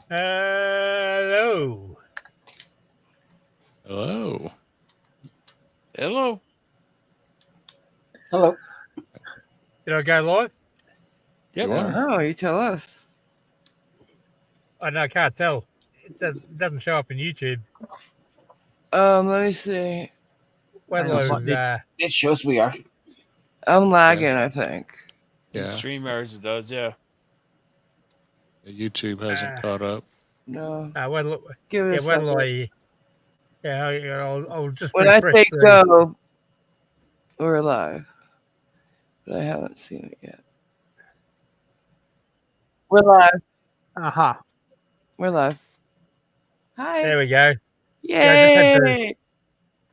Hello. Hello. Hello. Hello. Did I go live? Yep. You I don't are. know. You tell us. I know, I can't tell. It doesn't show up in YouTube. Let me see. Wait till It shows we are. I'm lagging, I think. In Yeah. StreamYards it does, yeah. YouTube hasn't uh, caught up. No. wait till, Give it yeah, a wait till second. I'll just When I refresh say the. go, we're live. But I haven't seen it yet. We're live. Aha. We're live. Hi. There we go. Yeah, Yay!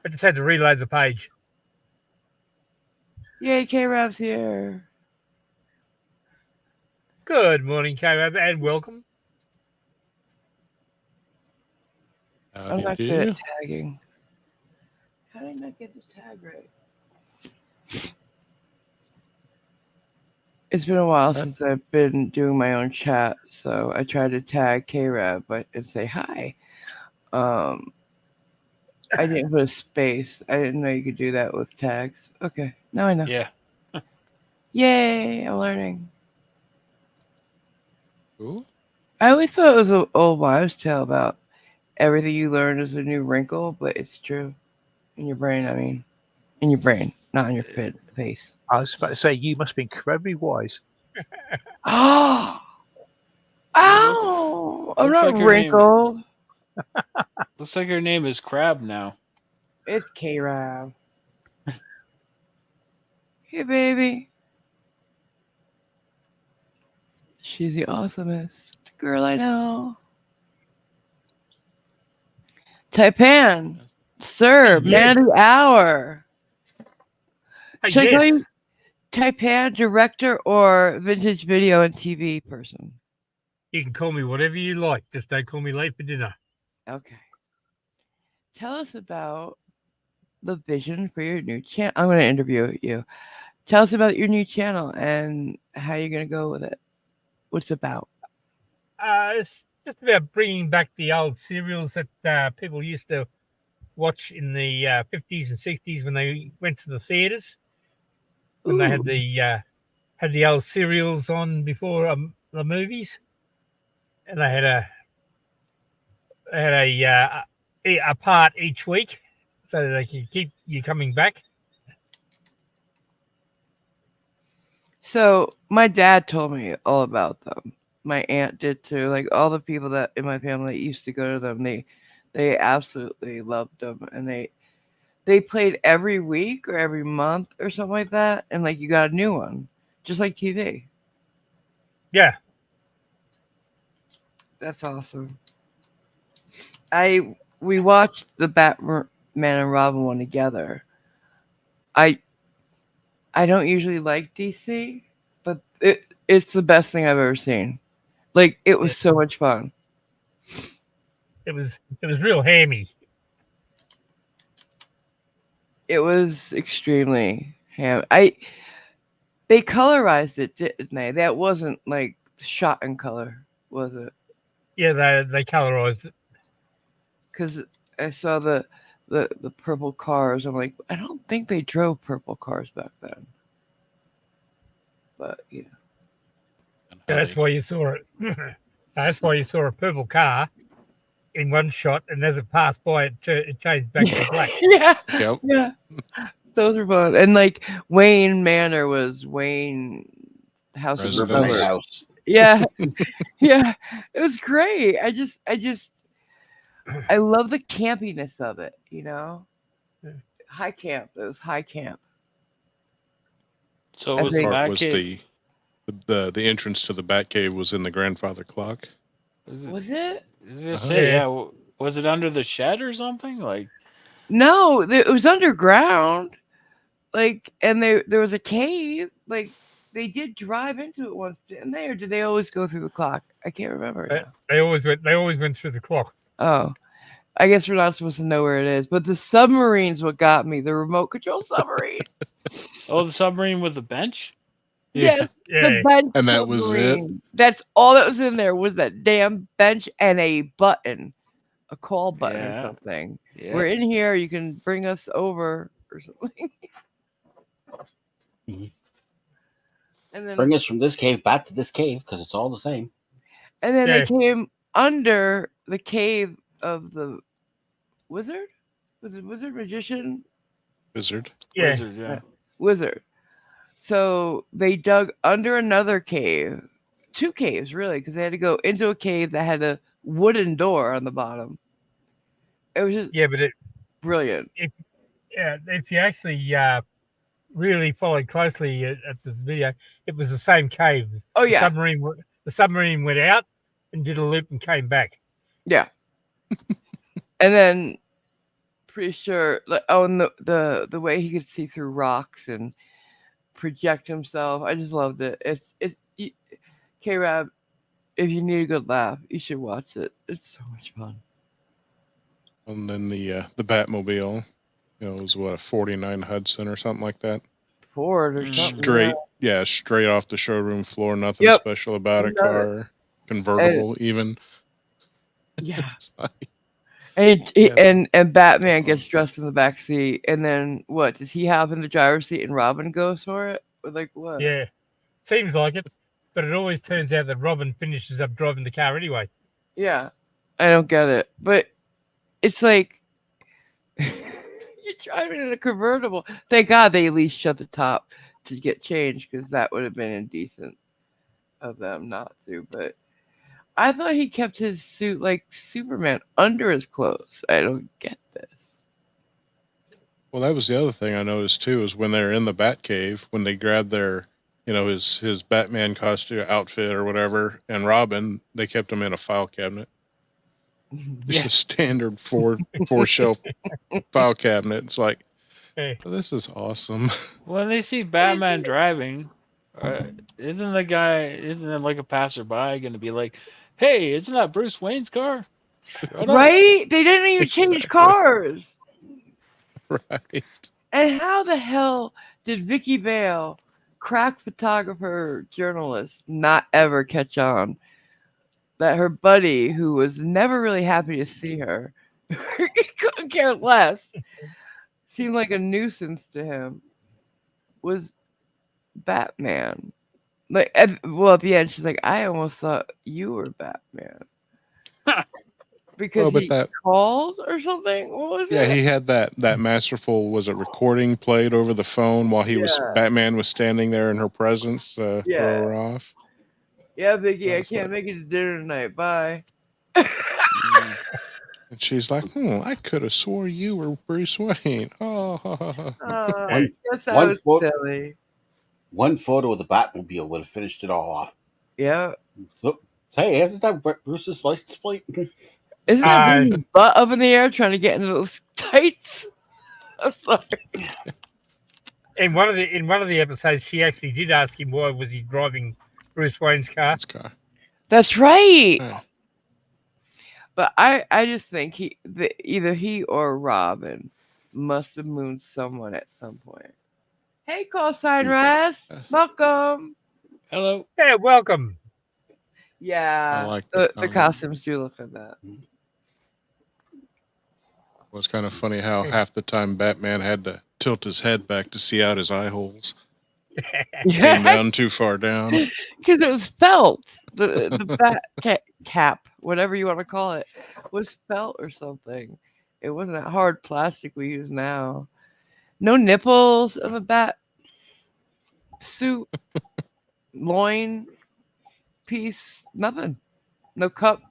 I just had to reload the page. Yay, K-Rab's here. Good morning, K-Rab, and welcome. I'm not good at tagging. How did I not get the tag right? It's been a while since I've been doing my own chat, so I tried to tag K-Rab and say hi. I didn't put a space. I didn't know you could do that with tags. Okay, now I know. Yeah. Yay, I'm learning. Cool. I always thought it was an old wives' tale about everything you learn is a new wrinkle, but it's true. In your brain, I mean. In your brain, not in your face. I was about to say, you must be incredibly wise. Oh! Ow! I'm looks not like her name- wrinkled. Looks like her name is Crab now. It's K-Rab. Hey, baby. She's the awesomest girl I know. Taipan, sir, man of the hour. Should I call you Taipan, director, or vintage video and TV person? You can call me whatever you like. Just don't call me late for dinner. Okay. Tell us about the vision for your new channel. I'm going to interview you. Tell us about your new channel and how you're going to go with it. What's it about? It's just about bringing back the old serials that people used to watch in the 50s and 60s when they went to the theaters. When they had the old serials on before the movies, and they had a part each week, so that they could keep you coming back. So my dad told me all about them. My aunt did too. Like all the people that in my family that used to go to them, they absolutely loved them, and they played every week or every month or something like that, and like you got a new one, just like TV. Yeah, That's awesome. We watched the Batman and Robin one together. I I don't usually like DC, but it's the best thing I've ever seen. Like it was so much fun. it was real hammy. It was extremely they colorized it, didn't they? That wasn't like shot in color, was it? Yeah, they colorized it. Because I saw the purple cars. I'm like, I don't think they drove purple cars back then. But yeah. Yeah, that's why you saw it. That's why you saw a purple car in one shot, and as it passed by, it changed back to black. Yeah. Yep. Yeah. Those are fun. And like Wayne Manor was Wayne House of the Residence. House. Yeah. Yeah. It was great. I love the campiness of it, you know? High camp. It was high camp. So I was think- the Part Bat was Cave. the entrance to the Batcave was in the grandfather clock. Was it? Was it? I was gonna say, yeah. Was it under the shed or something? Like, No, it was underground. Like, and there was a cave. Like, they did drive into it once, didn't they? Or did they always go through the clock? I can't remember now. They always went through the clock. Oh, I guess we're not supposed to know where it is. But the submarine's what got me. The remote control submarine. oh, the submarine with the bench. Yes, Yeah. the bench And that was it? submarine. That's all that was in there was that damn bench and a button, a call button or Yeah. something. Yeah. We're in here. You can bring us over or something. And then, Bring us from this cave back to this cave because it's all the same. and then Yeah. they came under the cave of the wizard. Was it wizard magician? Wizard. Yeah. Wizard, yeah. Wizard. So they dug under another cave, 2 caves really, because they had to go into a cave that had a wooden door on the bottom. It was just Yeah, but brilliant. if you actually really followed closely at the video, it was the same cave. Oh yeah, The submarine went out and did a loop and came back. yeah. And then pretty sure, and the way he could see through rocks and project himself, I just loved it. K-Rab, if you need a good laugh, you should watch it. It's so much fun. And then the Batmobile, it was what, a 49 Hudson or something like that. Ford or something. Straight off the showroom floor. Nothing Yep. special about a None. car. Convertible, even. Yeah. It's like, And and Batman gets dressed in the back seat, and then what? Does he hop in the driver's seat and Robin goes for it? Or like what? Yeah, seems like it, but it always turns out that Robin finishes up driving the car anyway. Yeah. I don't get it, but it's like you're driving in a convertible. Thank God they at least shut the top to get changed, because that would have been indecent of them not to. But I thought he kept his suit like Superman under his clothes. I don't get this. well, that was the other thing I noticed too, is when they're in the Batcave, when they grabbed their, his Batman costume outfit or whatever, and Robin, they kept him in a file cabinet. Just a standard four shelf file cabinet. It's like, Hey. this is awesome. When they see Batman driving, isn't it like a passerby going to be like, hey, isn't that Bruce Wayne's car? Shut up. Right? They didn't even change Exactly. cars. Right. And how the hell did Vicky Vale, crack photographer, journalist, not ever catch on that her buddy, who was never really happy to see her, couldn't care less, seemed like a nuisance to him, was Batman? Like, at the end, she's like, I almost thought you were Batman. Because he called or something? What was it? Yeah, he had that masterful, was it recording played over the phone while Batman was standing there in her presence to throw her off. Yeah, Vicky, I can't make it to dinner tonight. Bye. And she's like, I could have swore you were Bruce Wayne. Oh. I guess I was silly. One photo of the Batmobile would have finished it all off. Yeah. So, hey, isn't that Bruce's license plate? Isn't that putting his butt up in the air trying to get into those tights? I'm sorry. In one of the episodes, she actually did ask him why was he driving Bruce Wayne's car. That's right. Yeah. But I just think either he or Robin must have mooned someone at some point. Hey, call sign Raz. Welcome. Hello. Yeah, welcome. Yeah. I like the costumes do look like that. It was kind of funny how half the time Batman had to tilt his head back to see out his eye holes. Came down too far down. Because it was felt. The bat cap, whatever you want to call it, was felt or something. It wasn't that hard plastic we use now. No nipples of a bat suit, loin piece, nothing. No cup.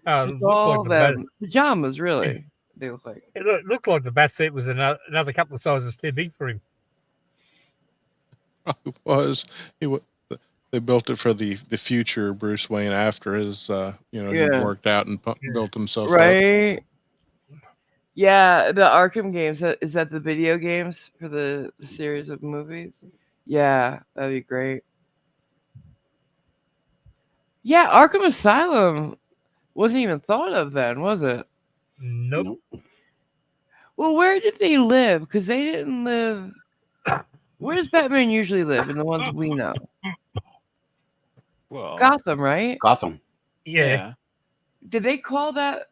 All them pajamas, really. They look like. It looked like the bat suit was another couple of sizes too big for him. It was. They built it for the future Bruce Wayne after his, he worked out and built himself up. Right. Yeah, the Arkham games. Is that the video games for the series of movies? Yeah, that'd be great. Yeah, Arkham Asylum wasn't even thought of then, was it? Nope. Well, where did they live? Because they didn't live Where does Batman usually live? In the ones we know, Well, Gotham, right? Gotham. Yeah. Did they call that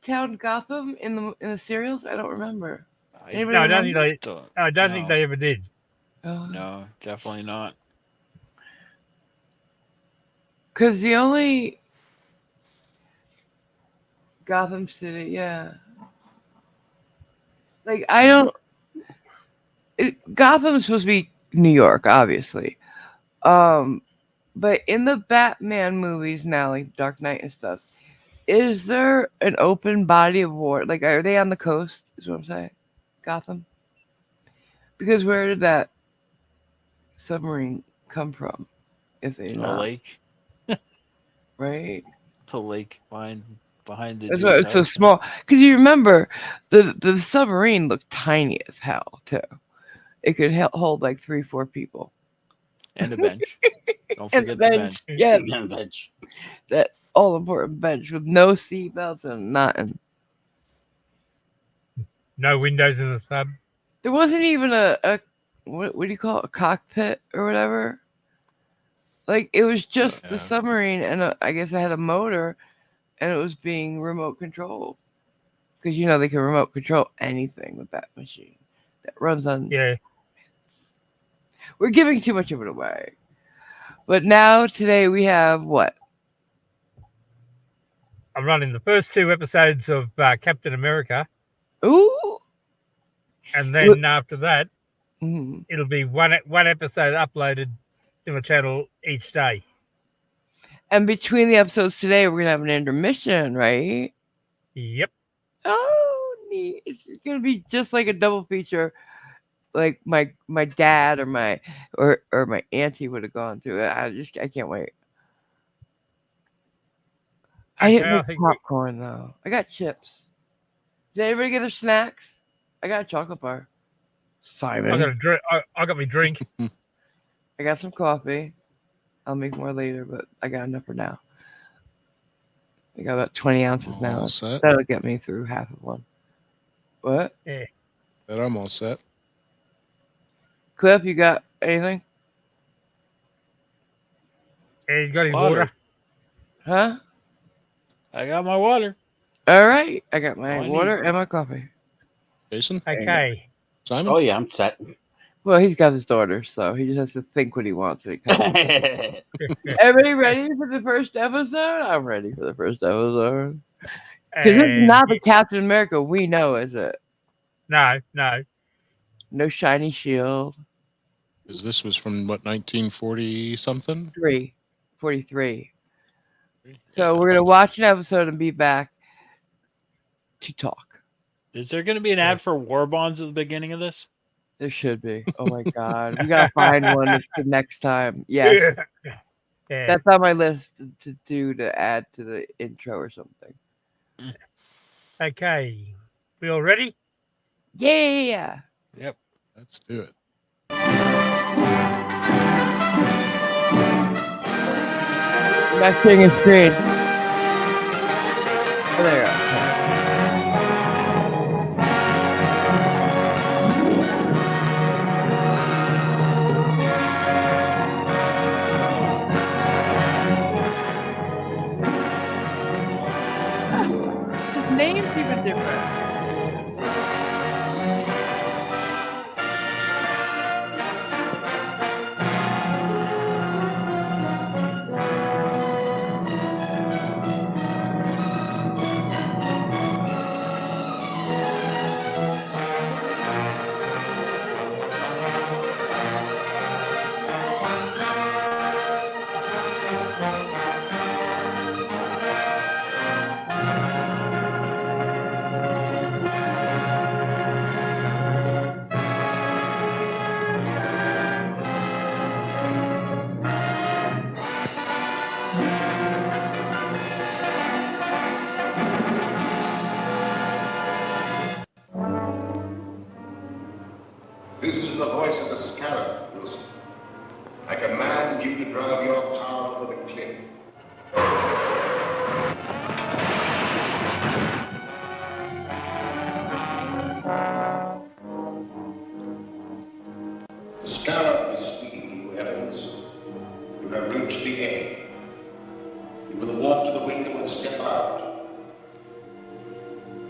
town Gotham in the serials? I don't remember. Anybody No, I don't think remember? I don't think they ever did. No, definitely not. Because the only Gotham City, yeah. Like I don't. Gotham's supposed to be New York, obviously. But in the Batman movies now, like Dark Knight and stuff, is there an open body of water? Like, are they on the coast? Is what I'm saying. Gotham. Because where did that submarine come from? If they A not lake. right. A lake behind the That's why dude's it's so house. small. Because you remember, the submarine looked tiny as hell too. It could hold like 3-4 people. And a bench. Don't And the forget the bench. yes, Yeah, bitch. that all important bench with no seatbelts and nothing. No windows in the sub. There wasn't even a what do you call it? A cockpit or whatever. Like it was just the Yeah. submarine, and I guess it had a motor, and it was being remote controlled. Because they can remote control anything with that machine that runs on. Yeah. We're giving too much of it away. But now today we have what? I'm running the first 2 episodes of Captain America, Ooh. and then after that, Mhm. it'll be one episode uploaded to my channel each day. And between the episodes today, we're gonna have an intermission, right? Yep. Oh, neat! It's gonna be just like a double feature, like my dad or my auntie would have gone to. I can't wait. I didn't Okay, I make think popcorn though. I got chips. Did everybody get their snacks? I got a chocolate bar. Simon. I got a drink. I got my drink. I got some coffee. I'll make more later, but I got enough for now. I got about 20 ounces now. All set. That'll get me through half of one. What? Yeah. That I'm all set. Cliff, you got anything? Yeah, he's got his Water. water. Huh? I got my water. All right. I got my All I water and my coffee. Jason? Okay. Simon? Oh yeah, I'm set. Well, he's got his daughter, so he just has to think what he wants. And it comes. That's Everybody ready for the first episode? I'm ready for the first episode. Because it's And not the Captain America we know, is it? no. No shiny shield. Because this was from, what, 1940 something? 43. So we're going to watch an episode and be back to talk. Is there going to be an ad for war bonds at the beginning of this? There should be. Oh my God. We got to find one for next time. Yes. Yeah. That's on my list to add to the intro or something. Okay. We all ready? Yeah. Yep. Let's do it. I'm not seeing a screen. Oh, there you go. His name's even different.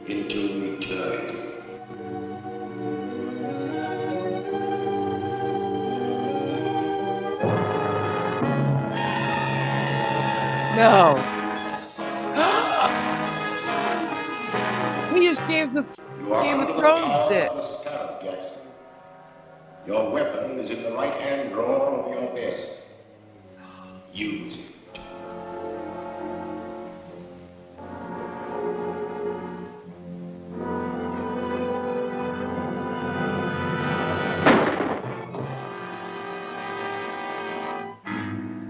into return. No. He just gave the You are Game of under the Thrones power did. of the Scarab, Jackson. Your weapon is in the right-hand drawer of your vest. Use it.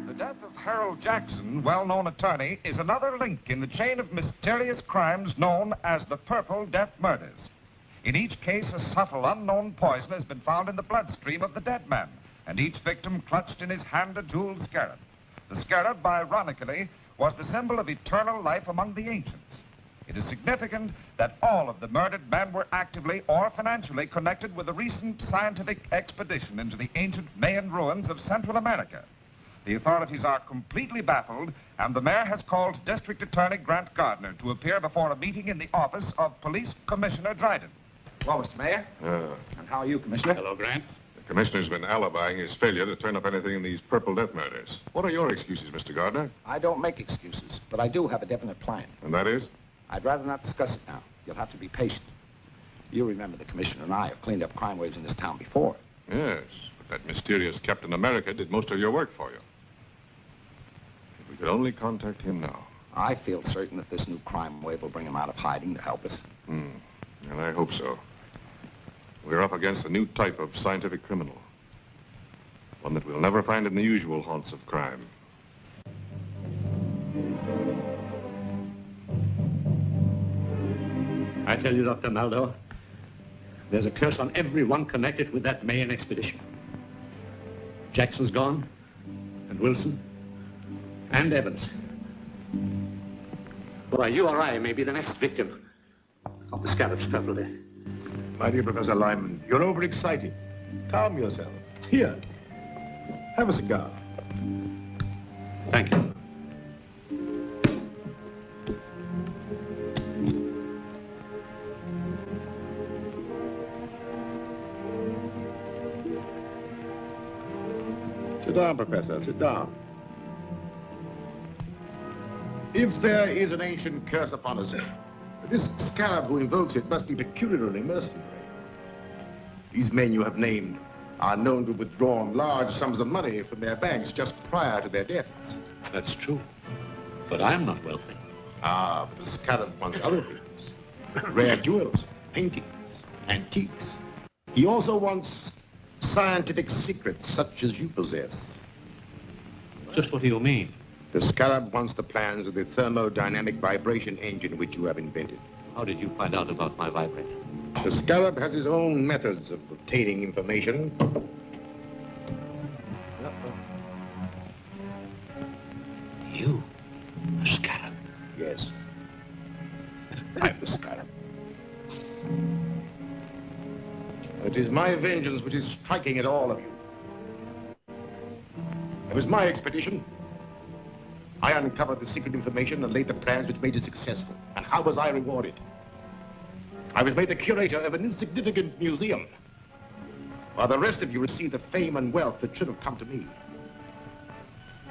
The death of Harold Jackson, well-known attorney, is another link in the chain of mysterious crimes known as the Purple Death Murders. In each case, a subtle, unknown poison has been found in the bloodstream of the dead man, and each victim clutched in his hand a jeweled scarab. The scarab, ironically, was the symbol of eternal life among the ancients. It is significant that all of the murdered men were actively or financially connected with a recent scientific expedition into the ancient Mayan ruins of Central America. The authorities are completely baffled, and the mayor has called District Attorney Grant Gardner to appear before a meeting in the office of Police Commissioner Dryden. Well, Mr. Mayor. And how are you, Commissioner? Hello, Grant. The commissioner's been alibying his failure to turn up anything in these Purple Death murders. What are your excuses, Mr. Gardner? I don't make excuses, but I do have a definite plan. And that is? I'd rather not discuss it now. You'll have to be patient. You remember the commissioner and I have cleaned up crime waves in this town before. Yes, but that mysterious Captain America did most of your work for you. If we could only contact him now. I feel certain that this new crime wave will bring him out of hiding to help us. And I hope so. We're up against a new type of scientific criminal. One that we'll never find in the usual haunts of crime. I tell you, Dr. Maldo, there's a curse on everyone connected with that Mayan expedition. Jackson's gone, and Wilson, and Evans. Why, you or I may be the next victim of the Scarab's Purple Death. My dear Professor Lyman, you're overexcited. Calm yourself. Here, have a cigar. Thank you. Sit down, Professor, sit down. If there is an ancient curse upon us, this scarab who invokes it must be peculiarly mercenary. These men you have named are known to have withdrawn large sums of money from their banks just prior to their deaths. That's true. But I'm not wealthy. Ah, but the scarab wants other things. Rare jewels, paintings, antiques. He also wants scientific secrets such as you possess. Just what do you mean? The scarab wants the plans of the thermodynamic vibration engine which you have invented. How did you find out about my vibrator? The scarab has his own methods of obtaining information. You? A scarab? Yes. I'm the scarab. It is my vengeance which is striking at all of you. It was my expedition. I uncovered the secret information and laid the plans which made it successful. And how was I rewarded? I was made the curator of an insignificant museum, while the rest of you received the fame and wealth that should have come to me.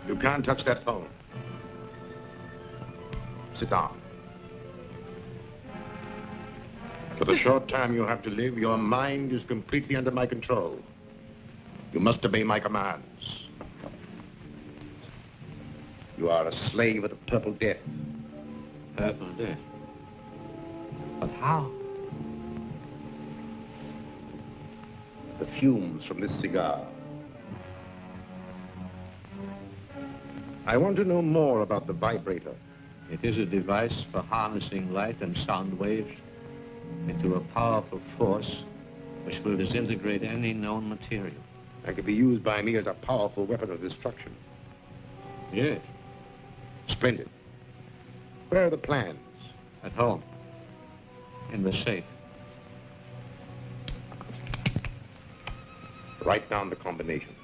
You can't touch that phone. Sit down. For the short time you have to live, your mind is completely under my control. You must obey my commands. You are a slave of the Purple Death. Purple Death? But how? The fumes from this cigar. I want to know more about the vibrator. It is a device for harnessing light and sound waves into a powerful force which will disintegrate any known material. And can be used by me as a powerful weapon of destruction. Yes. Splendid. Where are the plans? At home. In the safe. Write down the combination.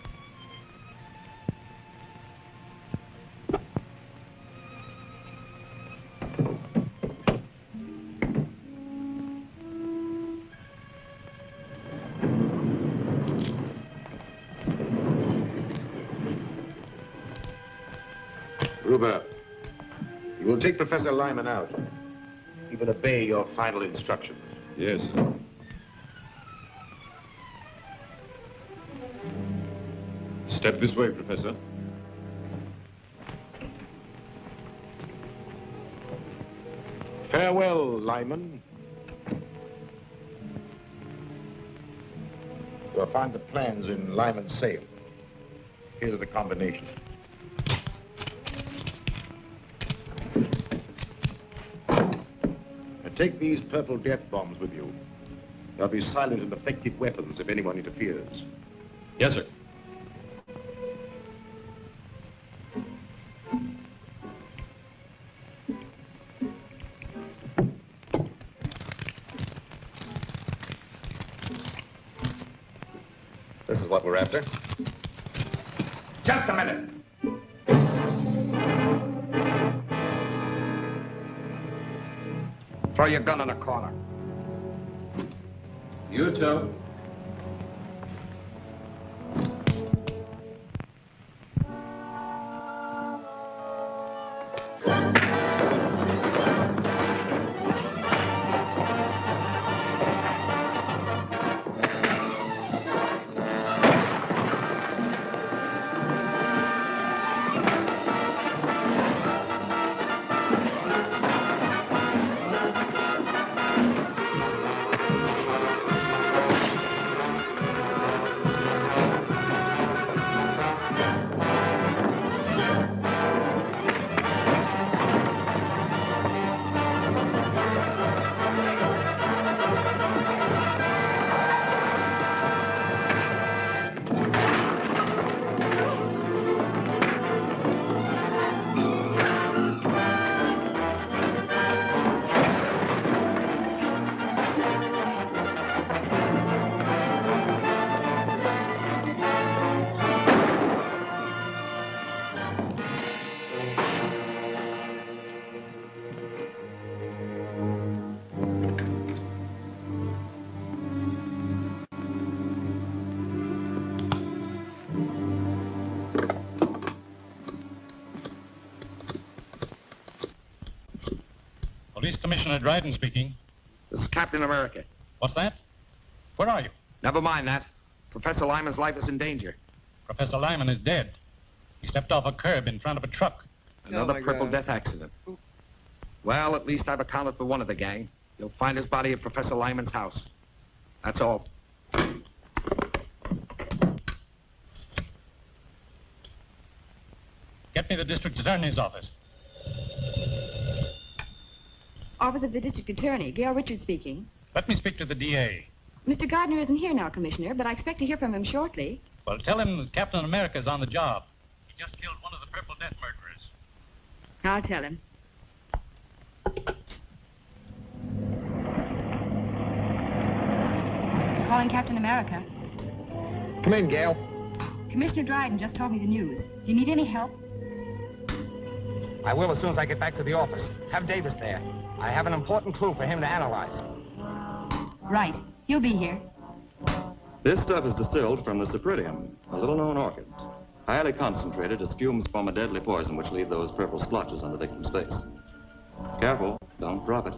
Hubert. You will take Professor Lyman out. He will obey your final instructions. Yes, sir. Step this way, Professor. Farewell, Lyman. You'll find the plans in Lyman's safe. Here are the combinations. And take these purple death bombs with you. They'll be silent and effective weapons if anyone interferes. Yes, sir. This is what we're after. Just a minute. Throw your gun in a corner. You too. Police Commissioner Dryden speaking. This is Captain America. What's that? Where are you? Never mind that. Professor Lyman's life is in danger. Professor Lyman is dead. He stepped off a curb in front of a truck. Another purple death accident. Well, at least I've accounted for one of the gang. You'll find his body at Professor Lyman's house. That's all. Get me the district attorney's office. Office of the District Attorney, Gail Richards speaking. Let me speak to the DA. Mr. Gardner isn't here now, Commissioner, but I expect to hear from him shortly. Well, tell him that Captain America's on the job. He just killed one of the Purple Death murderers. I'll tell him. Calling Captain America. Come in, Gail. Commissioner Dryden just told me the news. Do you need any help? I will as soon as I get back to the office. Have Davis there. I have an important clue for him to analyze. Right. He'll be here. This stuff is distilled from the cypripedium, a little-known orchid. Highly concentrated, it fumes from a deadly poison which leave those purple splotches on the victim's face. Careful, don't drop it.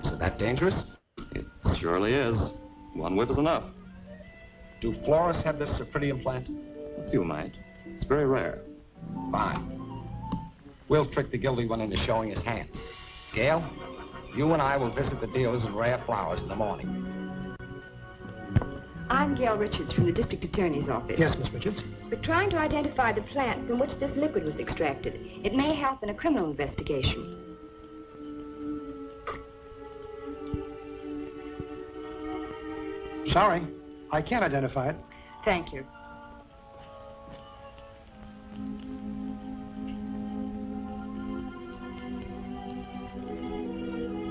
Is it that dangerous? It surely is. One whiff is enough. Do florists have this cypripedium plant? A few might. It's very rare. Fine. We'll trick the guilty one into showing his hand. Gail, you and I will visit the dealers in rare flowers in the morning. I'm Gail Richards from the District Attorney's office. Yes, Miss Richards? We're trying to identify the plant from which this liquid was extracted. It may help in a criminal investigation. Sorry, I can't identify it. Thank you.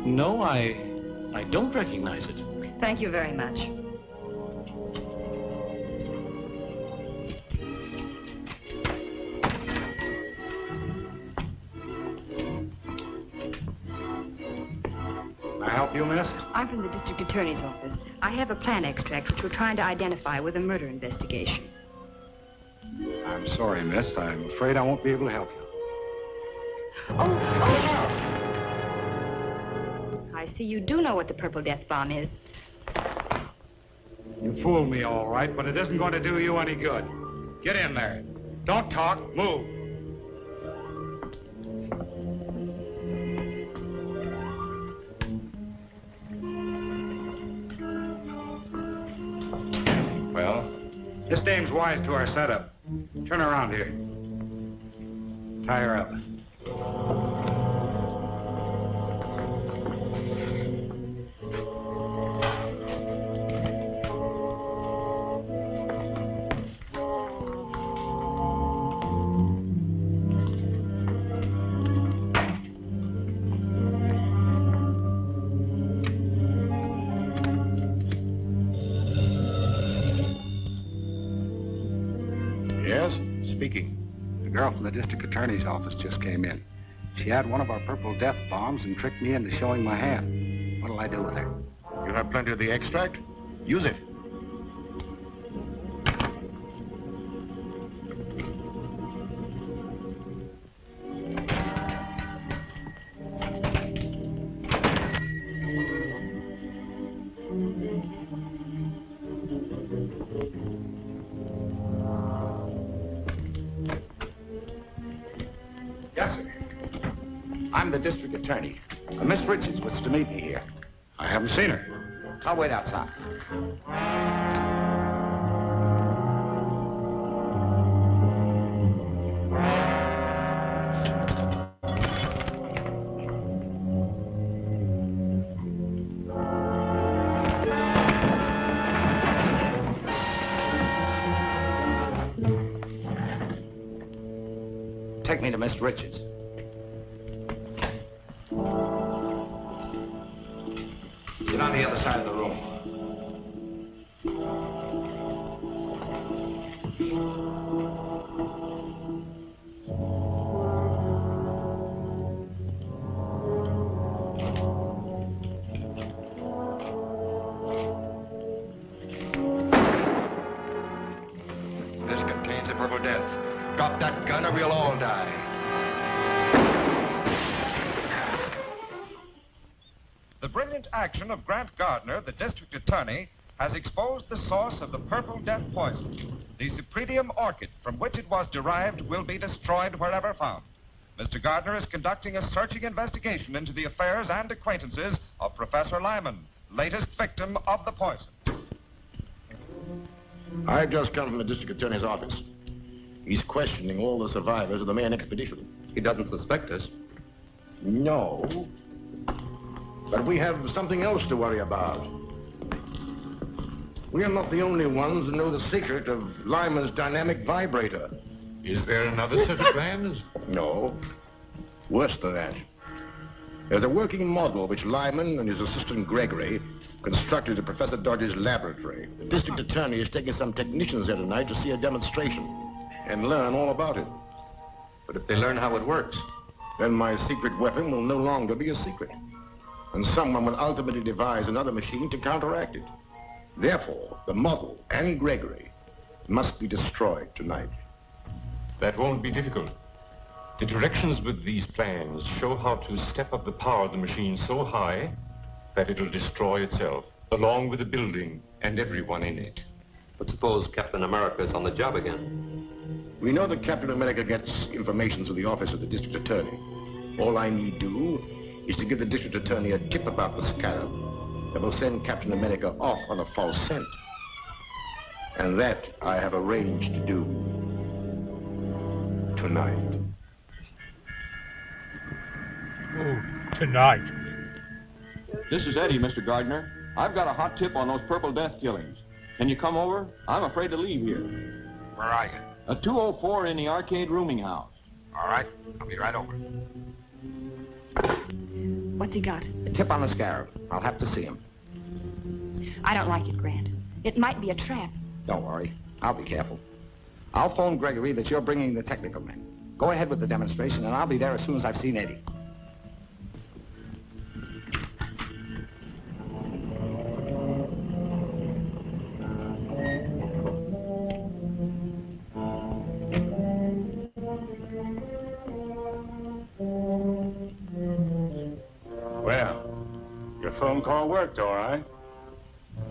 No, I don't recognize it. Thank you very much. May I help you, miss? I'm from the District Attorney's office. I have a plant extract which we're trying to identify with a murder investigation. I'm sorry, miss. I'm afraid I won't be able to help you. I see you do know what the Purple Death Bomb is. You fooled me, all right, but it isn't going to do you any good. Get in there. Don't talk. Move. Well? This dame's wise to our setup. Turn around here. Tie her up. Yes, speaking. The girl from the district attorney's office just came in. She had one of our Purple Death bombs and tricked me into showing my hand. What'll I do with her? You have plenty of the extract? Use it. Yes, sir. I'm the district attorney. Miss Richards was to meet me here. I haven't seen her. I'll wait outside. Take me to Miss Richards. Get on the other side of the room. This contains the Purple Death. Drop that gun or we'll all die. The brilliant action of Grant Gardner, the district attorney, has exposed the source of the Purple Death poison. The Cypripedium orchid from which it was derived will be destroyed wherever found. Mr. Gardner is conducting a searching investigation into the affairs and acquaintances of Professor Lyman, latest victim of the poison. I've just come from the district attorney's office. He's questioning all the survivors of the main expedition. He doesn't suspect us. No. But we have something else to worry about. We are not the only ones who know the secret of Lyman's dynamic vibrator. Is there another set of plans? No. Worse than that. There's a working model which Lyman and his assistant Gregory constructed at Professor Dodge's laboratory. The district attorney is taking some technicians here tonight to see a demonstration and learn all about it. But if they learn how it works, then my secret weapon will no longer be a secret. And someone will ultimately devise another machine to counteract it. Therefore, the model and Gregory must be destroyed tonight. that won't be difficult. The directions with these plans show how to step up the power of the machine so high that it'll destroy itself, along with the building and everyone in it. But suppose Captain America is on the job again? We know that Captain America gets information through the office of the district attorney. All I need do is to give the district attorney a tip about the scarab that will send Captain America off on a false scent. And that I have arranged to do tonight. Oh, tonight. This is Eddie, Mr. Gardner. I've got a hot tip on those Purple Death killings. Can you come over? I'm afraid to leave here. Where are you? A 204 in the arcade rooming house. All right, I'll be right over. What's he got? A tip on the scarab. I'll have to see him. I don't like it, Grant. It might be a trap. Don't worry. I'll be careful. I'll phone Gregory that you're bringing the technical men. Go ahead with the demonstration, and I'll be there as soon as I've seen Eddie. Well, your phone call worked, all right.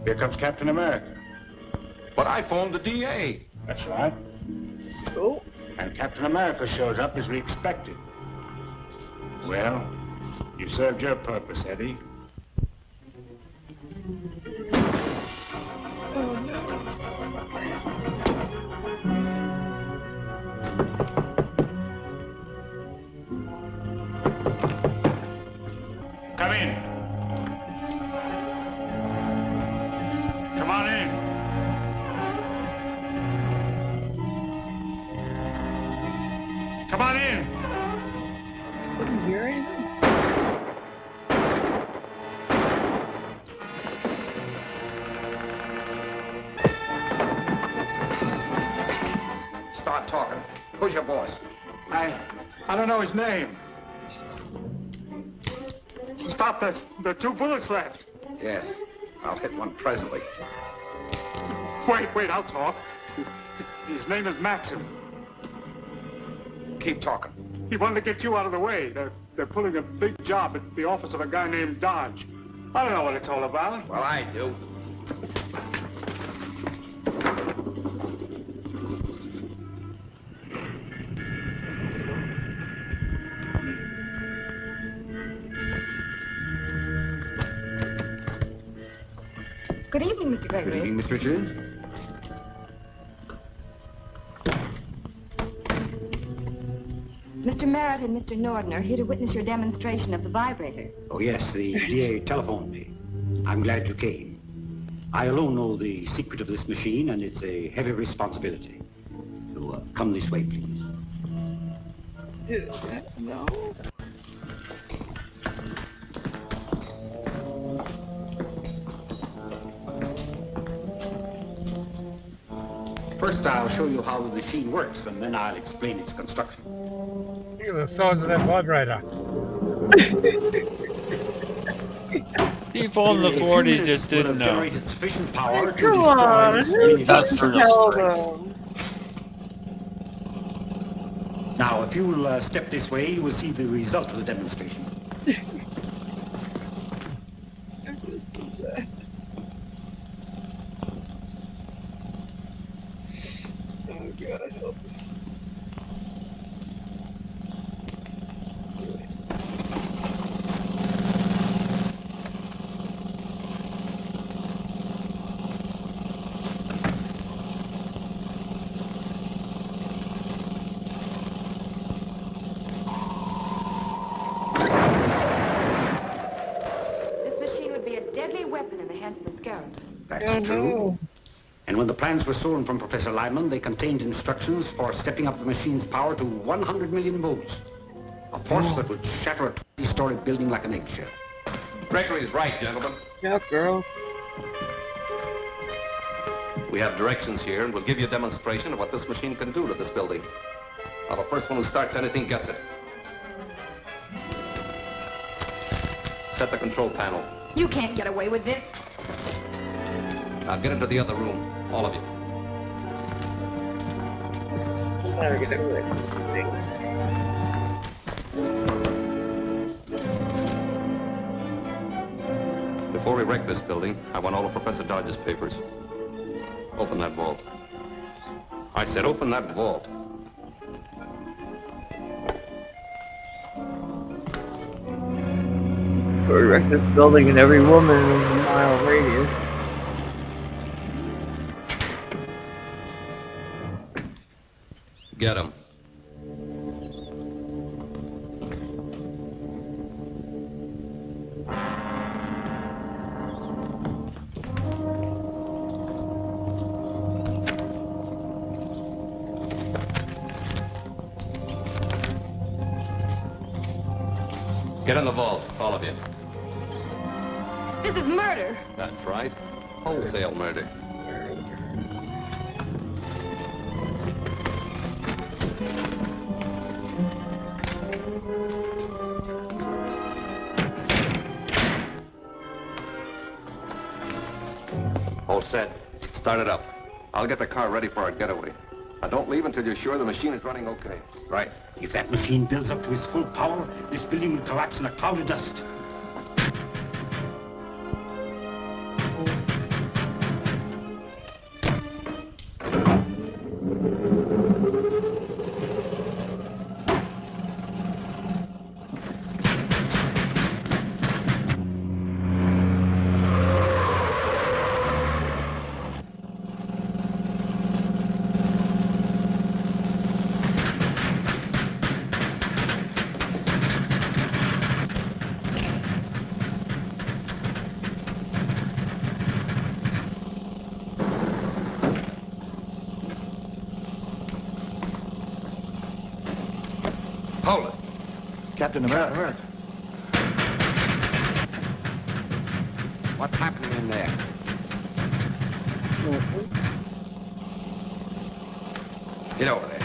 Here comes Captain America. But I phoned the DA. That's right. Oh. And Captain America shows up as we expected. Well, you served your purpose, Eddie. Come in. Come on in. Come on in. Didn't hear anything. Start talking. Who's your boss? I don't know his name. Stop, there are 2 bullets left. Yes. I'll hit one presently. Wait, I'll talk. His name is Maxim. Keep talking. He wanted to get you out of the way. They're pulling a big job at the office of a guy named Dodge. I don't know what it's all about. Well, I do. Good evening, Mr. Gregory. Good evening, Miss Richards. Mr. Merritt and Mr. Norden are here to witness your demonstration of the vibrator. Oh, yes, the DA telephoned me. I'm glad you came. I alone know the secret of this machine, and it's a heavy responsibility. So, come this way, please. No. First, I'll show you how the machine works, and then I'll explain its construction. Look at the size of that vibrator. People in the 40s just didn't know. Generated sufficient power to Come on, destroy who tell them? Now, if you'll step this way, you will see the result of the demonstration. Oh, God, help me. This machine would be a deadly weapon in the hands of the scarab. That's true. And when the plans were stolen from Professor Lyman, they contained instructions for stepping up the machine's power to 100 million volts. A force that would shatter a 20-story building like an eggshell. Gregory's right, gentlemen. Yeah, girls. We have directions here, and we'll give you a demonstration of what this machine can do to this building. Now, the first one who starts anything gets it. Set the control panel. You can't get away with this. Now get into the other room, all of you. Never get away with this thing. Before we wreck this building, I want all of Professor Dodge's papers. Open that vault. I said open that vault. We wreck this building and every woman in a mile radius. Get him. Get in the vault, all of you. This is murder. That's right. Wholesale murder. All set. Start it up. I'll get the car ready for our getaway. Now, don't leave until you're sure the machine is running okay. Right. If that machine builds up to its full power, this building will collapse in a cloud of dust. Captain America. What's happening in there? Get over there.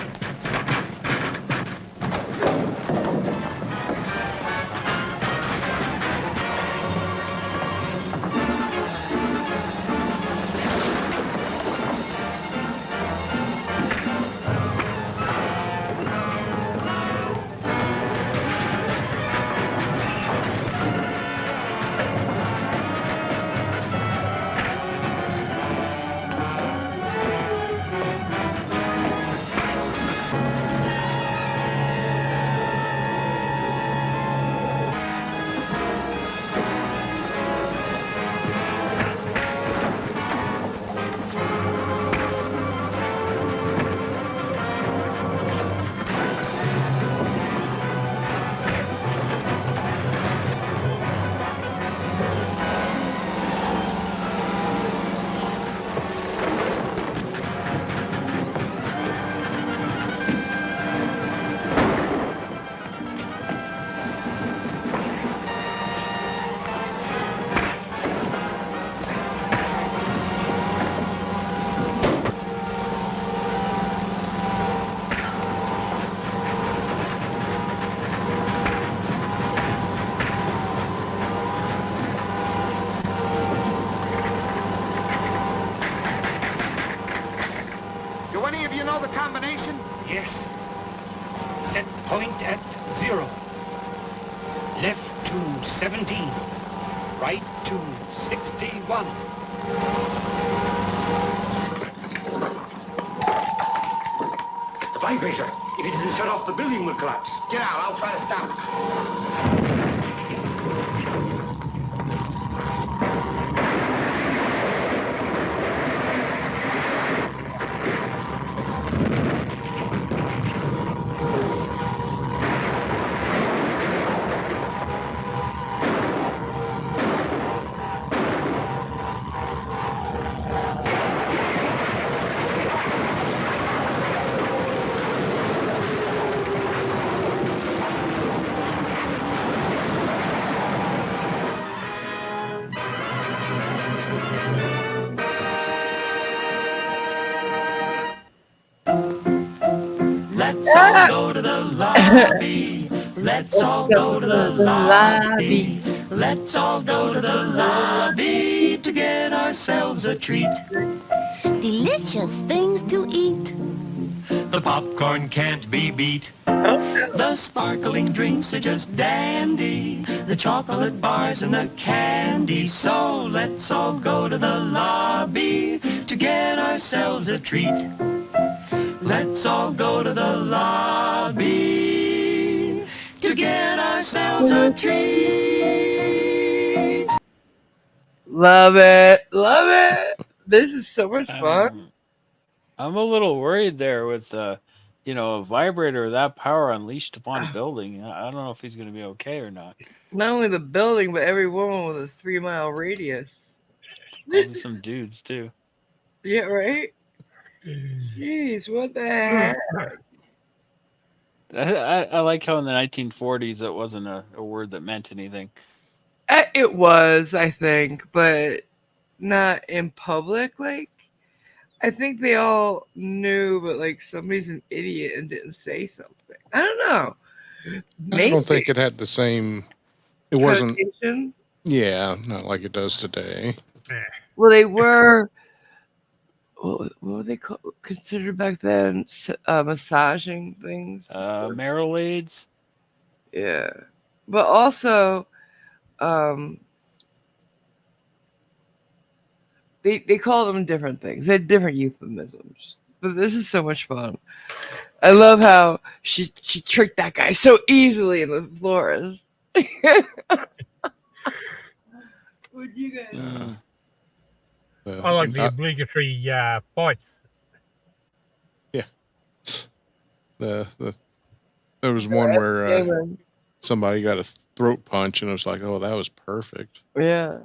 Do any of you know the combination? Yes. Set point at 0. Left to 17. Right to 61. The vibrator. If it isn't shut off, the building will collapse. Get out. I'll try to stop it. Let's all go to the lobby. Let's all go to the lobby. Let's all go to the lobby to get ourselves a treat. Delicious things to eat. The popcorn can't be beat. The sparkling drinks are just dandy. The chocolate bars and the candy. So let's all go to the lobby to get ourselves a treat. Let's all go to the lobby to get ourselves a treat. Love it. Love it. This is so much fun. I'm a little worried there with, a vibrator of that power unleashed upon a building. I don't know if he's going to be okay or not. Not only the building, but every woman with a 3-mile radius. Probably some dudes, too. Yeah, right? Jeez, what the heck? I like how in the 1940s it wasn't a word that meant anything. It was, I think, but not in public. Like, I think they all knew, but like somebody's an idiot and didn't say something. I don't know. Maybe. I don't think it had the same. It wasn't. Connotation? Yeah, not like it does today. Well, they were. What were they considered back then? Massaging things. Marmalades. Yeah, but also, they called them different things. They had different euphemisms. But this is so much fun. I love how she tricked that guy so easily in the forest. Would you guys? I like the obligatory fights. Yeah. There was one where somebody got a throat punch, and it was like, oh, that was perfect. Yeah.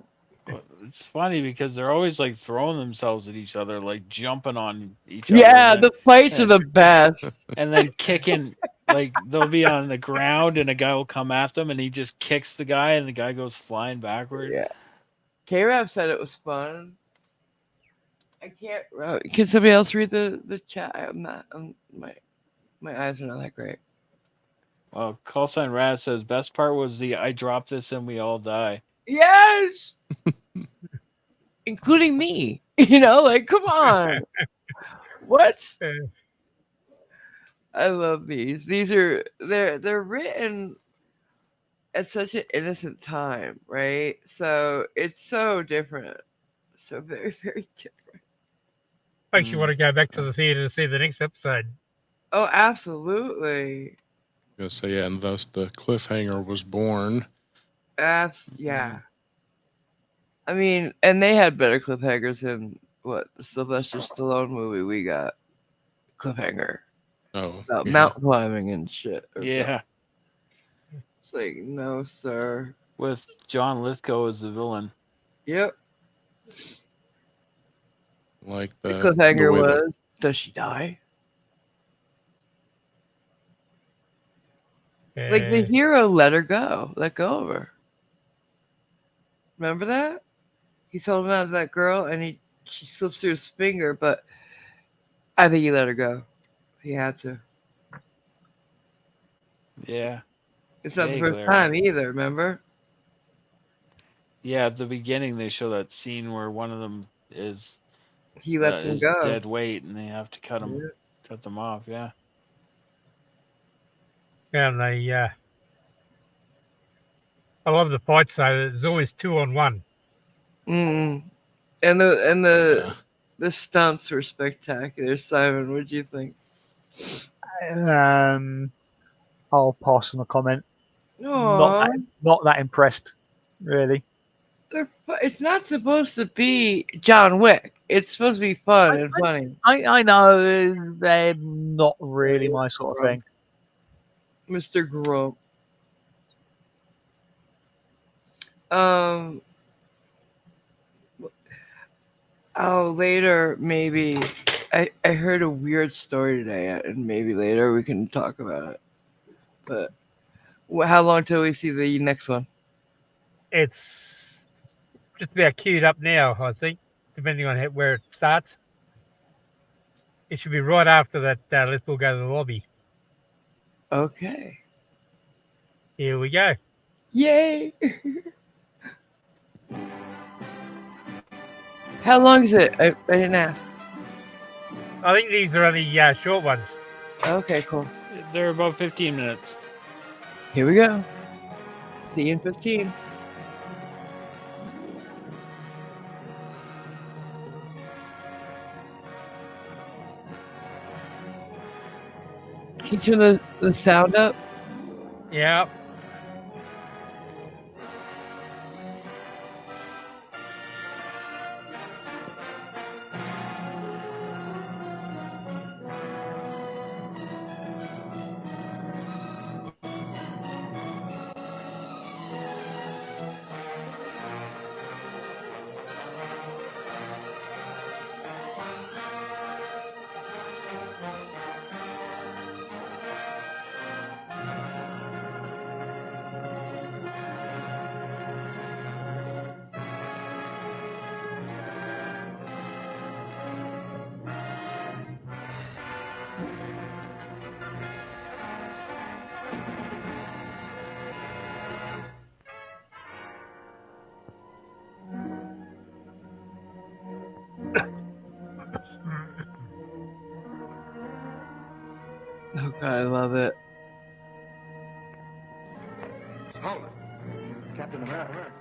It's funny because they're always like throwing themselves at each other, like jumping on each other. Yeah, the fights are the best. And then kicking Like they'll be on the ground and a guy will come at them and he just kicks the guy and the guy goes flying backward. Yeah. K-Rap said it was fun. I can't. Can somebody else read the chat? I'm not. My eyes are not that great. Well, call sign Raz says best part was the I drop this and we all die. Yes. Including me. You know, like come on. What? I love these. These are they're written at such an innocent time, right? So it's so different. So very, very different. Makes you want to go back to the theater to see the next episode. Oh, absolutely. So yeah, and thus the cliffhanger was born. Yeah. I mean, and they had better cliffhangers than what the Sylvester Stallone movie we got. Cliffhanger. Oh. About Yeah. mountain climbing and shit. Yeah. It's like, no, sir. With John Lithgow as the villain. Yep. Like The cliffhanger was, does she die? Like the hero let her go. Let go of her. Remember that? He's holding on to that girl and she slips through his finger, but I think he let her go. He had to. Yeah. It's not the first time either, remember? Yeah, at the beginning they show that scene where one of them is he lets him go. Dead weight and they have to cut them off, yeah. Yeah, and I love the fights though. There's always 2-on-1. And the stunts were spectacular. Simon, what do you think? I'll pass on a comment. Aww. Not that impressed, really. It's not supposed to be John Wick. It's supposed to be fun and funny. I know they're not really my sort of thing. Mr. Grump. Later maybe. I heard a weird story today, and maybe later we can talk about it. But how long till we see the next one? It's just about queued up now, I think, depending on where it starts. It should be right after that. Let's all go to the lobby. Okay. Here we go. Yay! How long is it? I didn't ask. I think these are only short ones. Okay, cool. They're about 15 minutes. Here we go. See you in 15. Can you turn the sound up? Yeah. Oh God, I love it. Hold it. Captain America.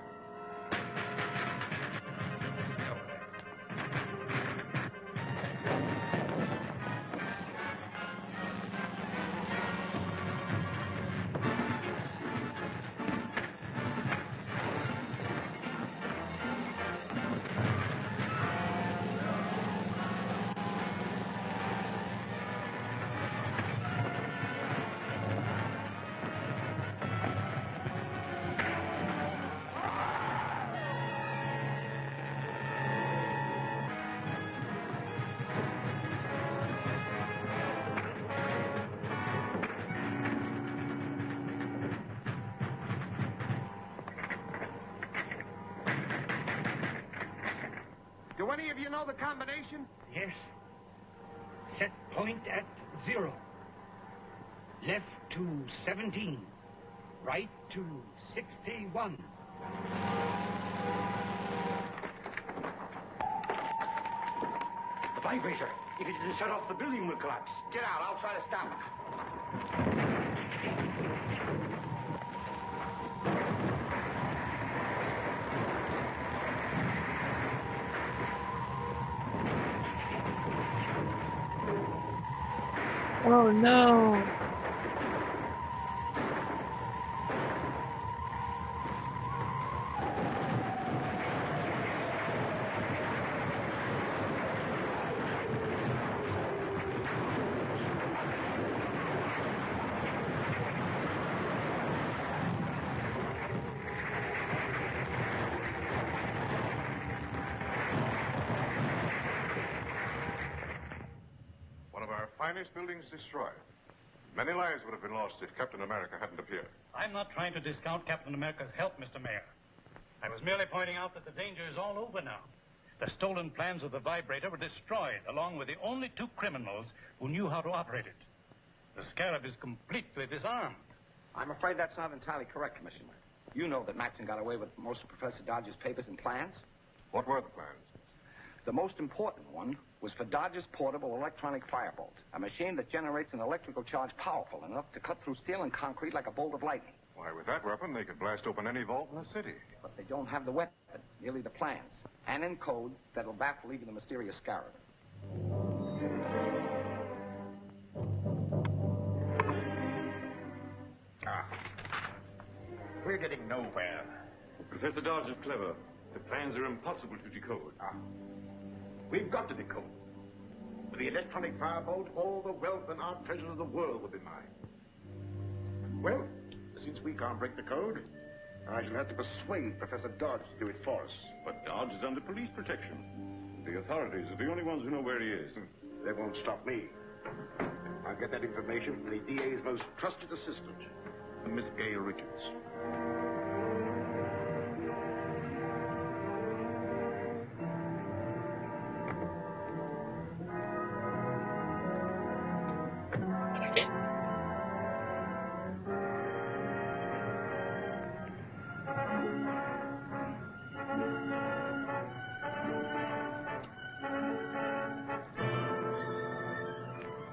Do any of you know the combination? Yes. Set point at 0. Left to 17. Right to 61. The vibrator. If it isn't shut off, the building will collapse. Get out. I'll try to stop it. Oh no. One of our finest buildings destroyed. Many lives would have been lost if Captain America hadn't appeared. I'm not trying to discount Captain America's help, Mr. Mayor. I was merely pointing out that the danger is all over now. The stolen plans of the vibrator were destroyed, along with the only 2 criminals who knew how to operate it. The Scarab is completely disarmed. I'm afraid that's not entirely correct, Commissioner. You know that Maxon got away with most of Professor Dodge's papers and plans. What were the plans? The most important one was for Dodge's portable electronic firebolt, a machine that generates an electrical charge powerful enough to cut through steel and concrete like a bolt of lightning. Why, with that weapon, they could blast open any vault in the city. But they don't have the weapon, merely the plans, and in code that'll baffle even the mysterious Scarab. We're getting nowhere. Professor Dodge is clever. The plans are impossible to decode. We've got to decode. With the electronic firebolt, all the wealth and art treasures of the world will be mine. Well, since we can't break the code, I shall have to persuade Professor Dodge to do it for us. But Dodge is under police protection. The authorities are the only ones who know where he is. They won't stop me. I'll get that information from the DA's most trusted assistant, Miss Gail Richards.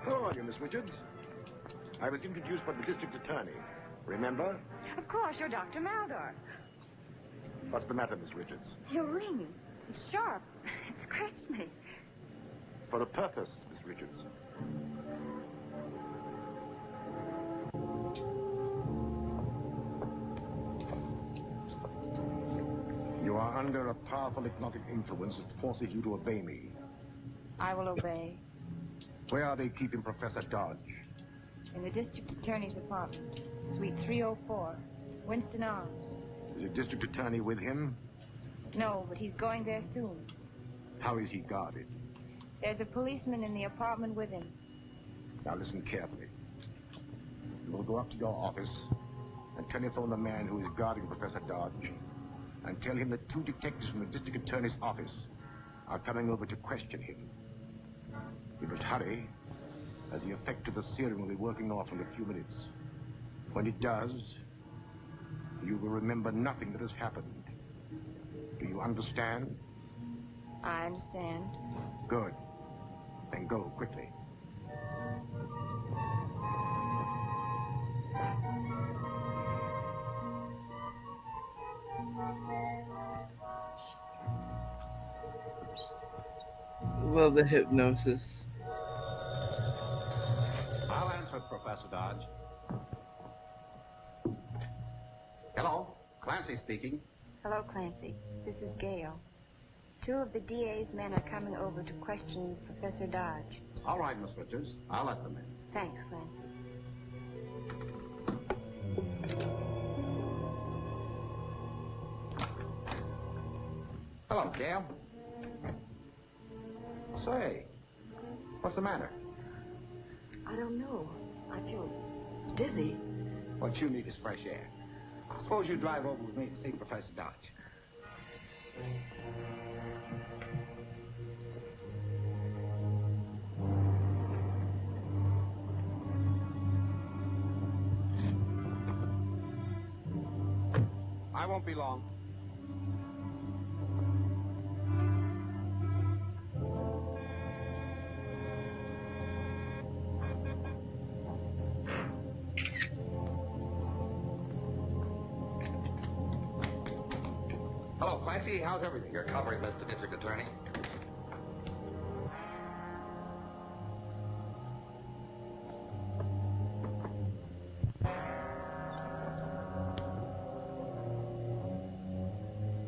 How are you, Miss Richards? I was introduced by the district attorney. Remember? Of course, you're Dr. Maldor. What's the matter, Miss Richards? Your ring. It's sharp. It scratched me. For a purpose, Miss Richards. You are under a powerful hypnotic influence that forces you to obey me. I will obey. Where are they keeping Professor Dodge? In the district attorney's apartment, suite 304, Winston Arms. Is the district attorney with him? No, but he's going there soon. How is he guarded? There's a policeman in the apartment with him. Now listen carefully. You will go up to your office and telephone the man who is guarding Professor Dodge and tell him that 2 detectives from the district attorney's office are coming over to question him. You must hurry, as the effect of the serum will be working off in a few minutes. When it does, you will remember nothing that has happened. Do you understand? I understand. Good. Then go quickly. Well, the hypnosis. I'll answer it, Professor Dodge. Hello, Clancy speaking. Hello, Clancy. This is Gail. 2 of the DA's men are coming over to question Professor Dodge. All right, Miss Richards. I'll let them in. Thanks, Clancy. Hello, Gail. Say, what's the matter? I don't know. I feel dizzy. What you need is fresh air. Suppose you drive over with me to see Professor Dodge. won't be long. Hello, Clancy. How's everything? You're covered, Mr. District Attorney.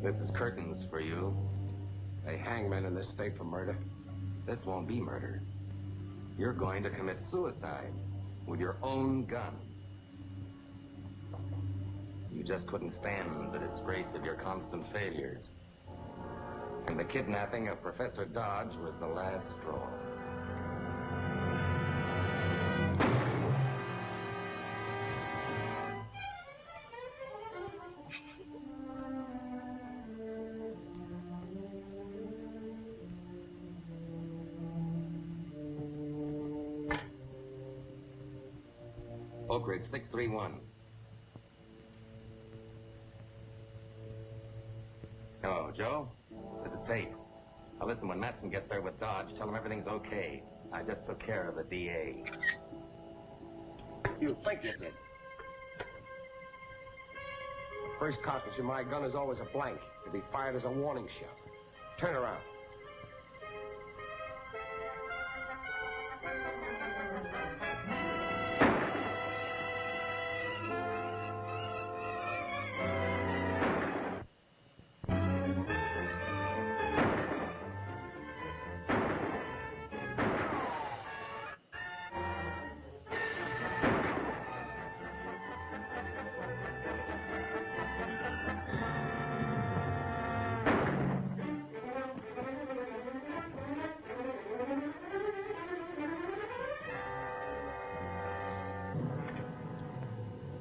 This is curtains for you. They hang men in this state for murder. This won't be murder. You're going to commit suicide with your own gun. You just couldn't stand the disgrace of your constant failures. And the kidnapping of Professor Dodge was the last straw. Oak Ridge 631. Hello, Joe. This is Tate. Now listen, when Matson gets there with Dodge, tell him everything's okay. I just took care of the DA. You think you did? First cartridge in my gun is always a blank, to be fired as a warning shot. Turn around.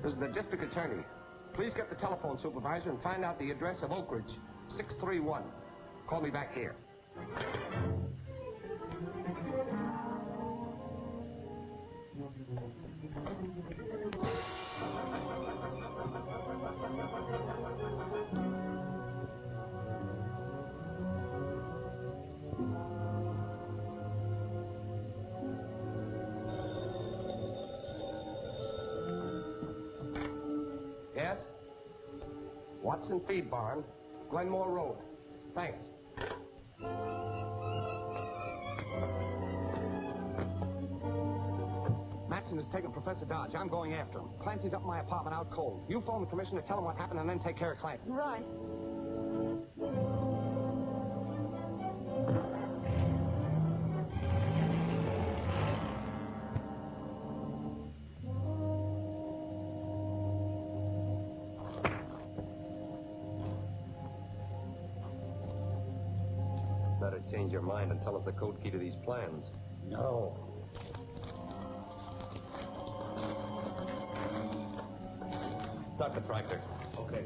This is the district attorney. Please get the telephone supervisor and find out the address of Oak Ridge, 631. Call me back here. Yes? Watson Feed Barn, Glenmore Road. Thanks. Matson has taken Professor Dodge. I'm going after him. Clancy's up in my apartment out cold. You phone the commissioner, tell him what happened, and then take care of Clancy. Right. Better change your mind and tell us the code key to these plans. No. Start the tractor. Okay.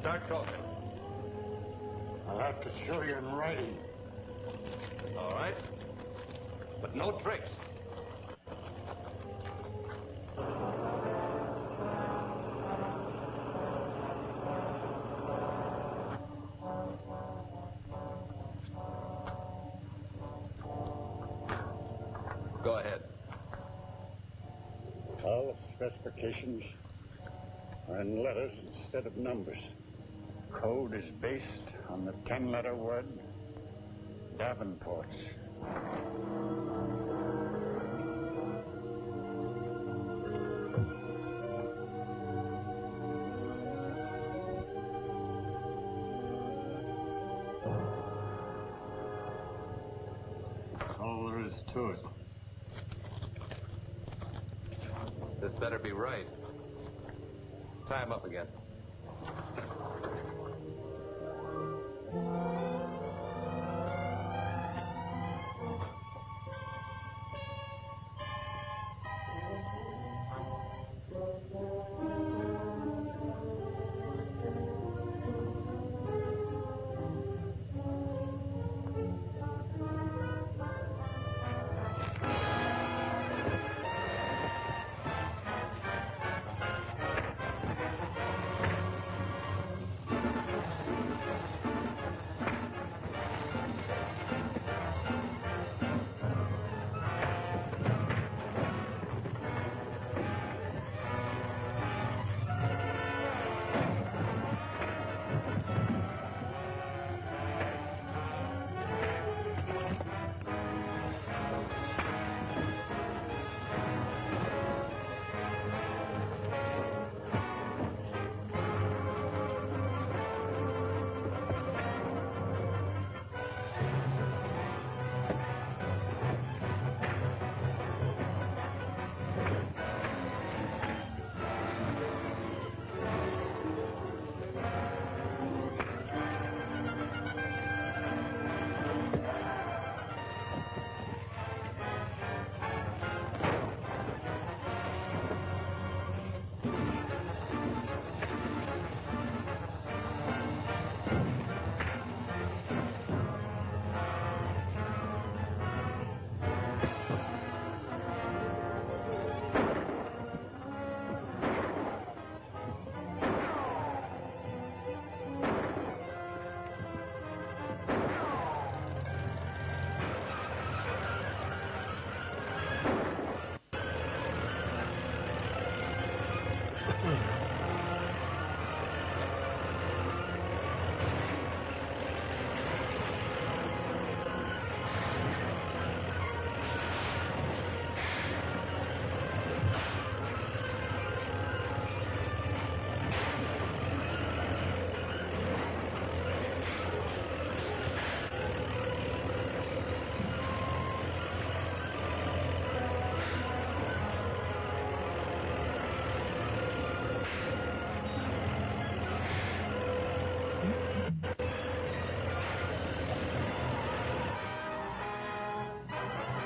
Start talking. I'll have to show you in writing. All right. But no tricks. Go ahead. All specifications are in letters instead of numbers. Code is based on the 10-letter word Davenport's. That's all there is to it. This better be right. Tie him up again.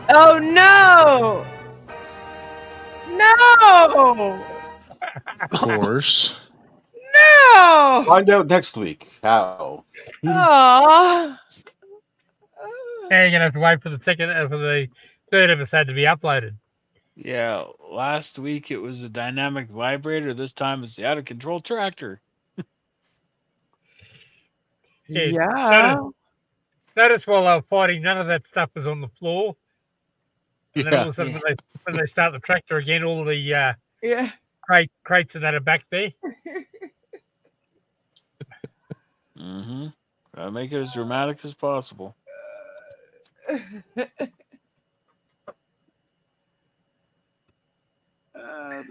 Oh no! No! Of course. No! Find out next week how. Aww. Yeah, you're gonna have to wait for the third episode to be uploaded. Yeah, last week it was a dynamic vibrator. This time it's the out of control tractor. Yeah. Notice while they were fighting, none of that stuff was on the floor. And then all of a sudden, when they start the tractor again, all the yeah crates and that are back there. Mm-hmm. Gotta make it as dramatic as possible. This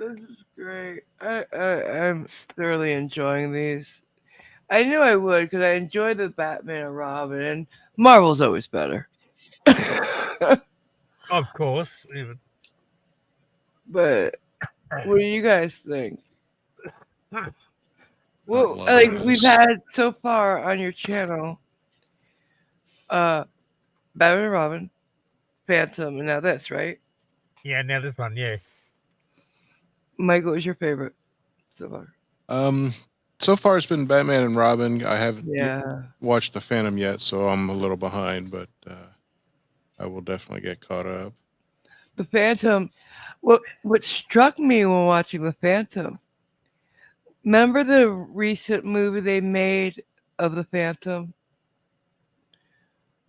is great. I'm thoroughly enjoying these. I knew I would because I enjoyed the Batman and Robin, and Marvel's always better. Of course. Even. But what do you guys think? Well, like we've had so far on your channel, Batman and Robin, Phantom, and now this, right? Yeah, now this one, yeah. Michael, what's your favorite so far? So far it's been Batman and Robin. I haven't Yeah. watched the Phantom yet, so I'm a little behind, but I will definitely get caught up. The Phantom. What struck me when watching the Phantom? Remember the recent movie they made of the Phantom?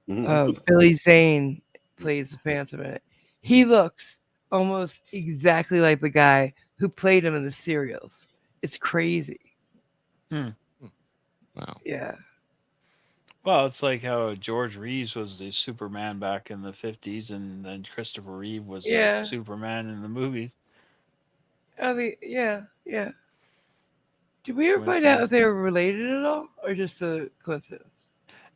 Billy Zane plays the Phantom in it. He looks almost exactly like the guy who played him in the serials. It's crazy. Hmm. Wow. Yeah. Well, it's like how George Reeves was the Superman back in the 50s, and then Christopher Reeve was Yeah. Superman in the movies. I mean, yeah. Did we ever find out Coincidence. if they were related at all, or just a coincidence?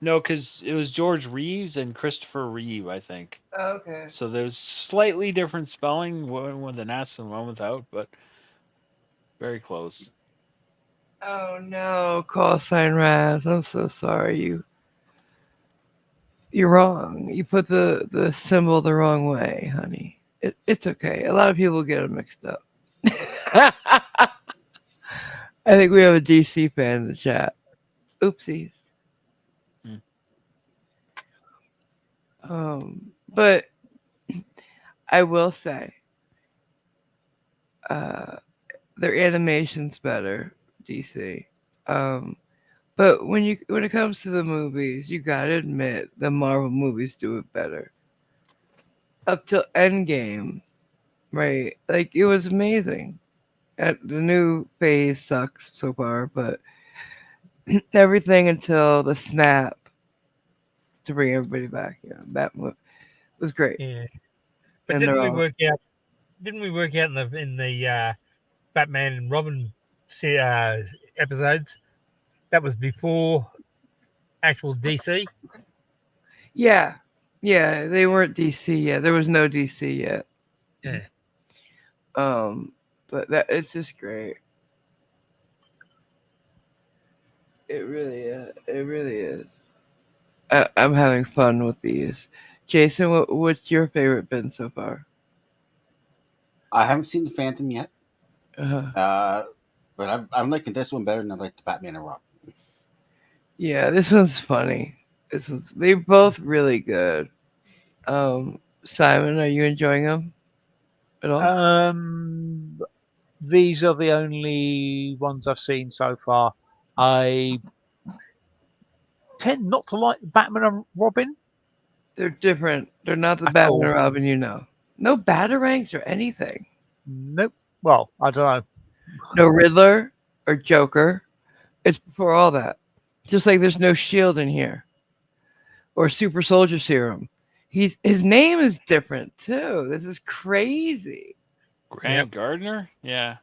No, because it was George Reeves and Christopher Reeve, I think. Oh, okay. So there's slightly different spelling, one with an S and one without, but very close. Oh no, call sign Raz. I'm so sorry. You're wrong. You put the symbol the wrong way, honey. It's okay. A lot of people get them mixed up. I think we have a DC fan in the chat. Oopsies. But I will say, their animation's better, DC. But when it comes to the movies, you gotta admit the Marvel movies do it better. Up till Endgame, right? Like it was amazing. The new phase sucks so far, but everything until the snap to bring everybody back, that was great. Yeah. But And didn't they're we all work out? Didn't we work out in the Batman and Robin episodes that was before actual DC? yeah, they weren't DC yet. There was no DC yet. Yeah. But that it's just great. It really is. It really is. I'm having fun with these. Jason, what's your favorite been so far? I haven't seen the Phantom yet. Uh-huh. But I'm liking this one better than I like the Batman and Robin. Yeah, this one's funny. They're both really good. Simon, are you enjoying them at all? These are the only ones I've seen so far. I tend not to like Batman and Robin. They're different. They're not the At Batman all. and Robin you know. No Batarangs or anything. Nope. Well, I don't know. No Riddler or Joker. It's before all that. Just like there's no Shield in here. Or Super Soldier Serum. His name is different too. This is crazy. Grant Gardner? Yeah.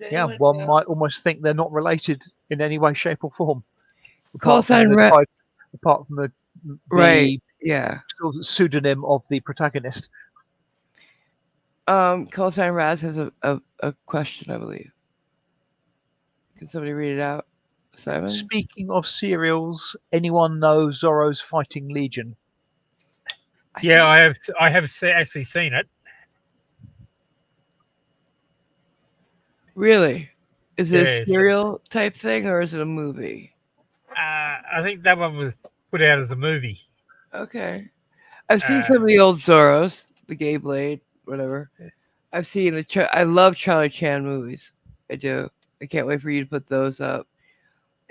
Yeah, one might almost think they're not related in any way, shape, or form. Call sign Apart from the right. Yeah. pseudonym of the protagonist. Call sign Raz has a question, I believe. Can somebody read it out? Simon? Speaking of serials, anyone know Zorro's Fighting Legion? Yeah, I have actually seen it. Really? Is it Yeah, a serial type thing or is it a movie? I think that one was put out as a movie. Okay. I've seen some of the old Zorros, the Gay Blade, whatever. I've seen I love Charlie Chan movies. I do. I can't wait for you to put those up.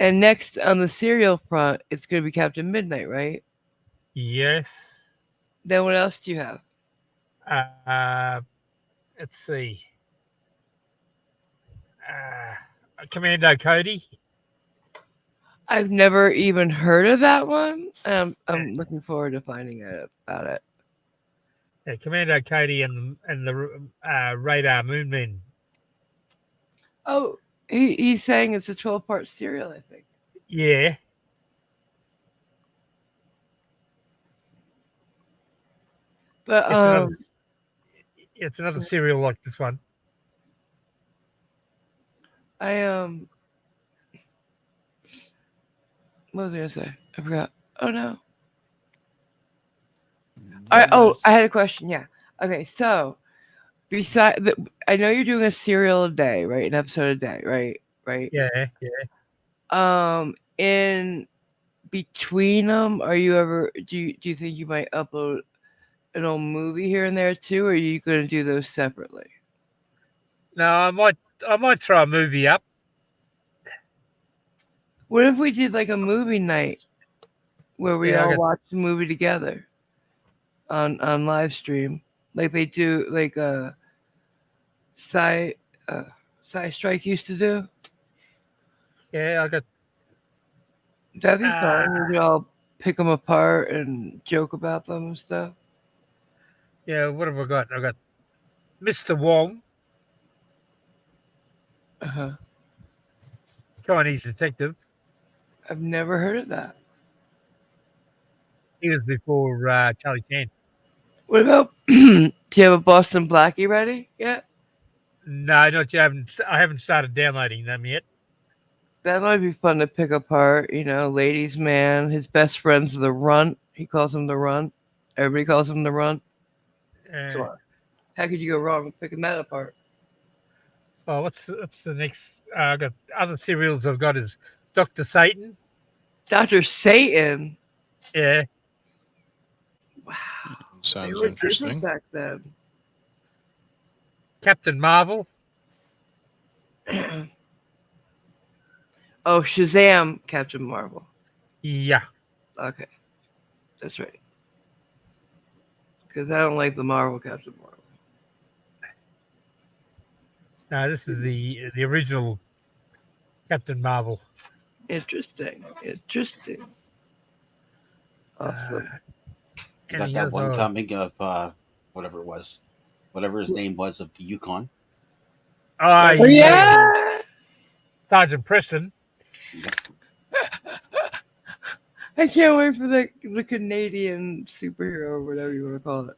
And next on the serial front, it's going to be Captain Midnight, right? Yes. Then what else do you have? Let's see. Commando Cody. I've never even heard of that one. I'm looking forward to finding out about it. Yeah, Commando Cody and the Radar Moonmen. Oh, he's saying it's a 12-part serial, I think. Yeah. But it's another serial like this one. What was I gonna say? I forgot. Oh no. I had a question. Yeah. Okay. So, I know you're doing a serial a day, right? An episode a day, right? Right. Yeah. In between them, do you think you might upload an old movie here and there too, or are you going to do those separately? No, I might throw a movie up. What if we did like a movie night where we all watch the movie together on live stream, like they do, like Strike used to do? Yeah, I got. That'd be fun. We could all pick them apart and joke about them and stuff. Yeah, what have I got? I got Mr. Wong, Uh-huh. Chinese detective. I've never heard of that. He was before Charlie Chan. What about, do you have a Boston Blackie ready yet? No, not yet. I haven't started downloading them yet. That might be fun to pick apart. Ladies' man, his best friend's the Runt. He calls him the Runt. Everybody calls him the Runt. So how could you go wrong with picking that apart? Oh, what's the next? I got other serials I've got is Dr. Satan. Dr. Satan? Yeah. Wow. Sounds They were interesting. different back then. Captain Marvel. Oh, Shazam, Captain Marvel. Yeah. Okay. That's right. Because I don't like the Marvel Captain Marvel. No, this is the original Captain Marvel. Interesting. Awesome. You got that one comic of whatever it was, whatever his name was of the Yukon. Oh, yeah. Sergeant Preston. I can't wait for the Canadian superhero or whatever you want to call it.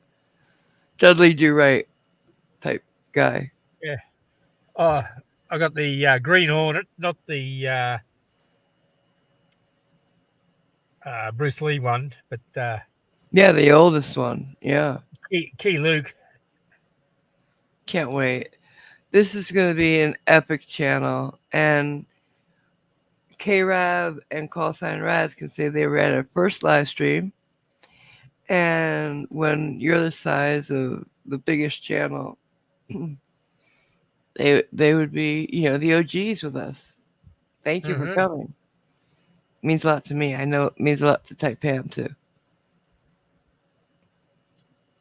Dudley Do Right type guy. Yeah. I got the Green Hornet, not the Bruce Lee one, but yeah, the oldest one. Yeah. Key Luke. Can't wait. This is going to be an epic channel, and K-Rab and Callsign Raz can say they were at our first live stream, and when you're the size of the biggest channel, they would be, the OGs with us. Thank you for coming. It means a lot to me. I know it means a lot to Type Pam too.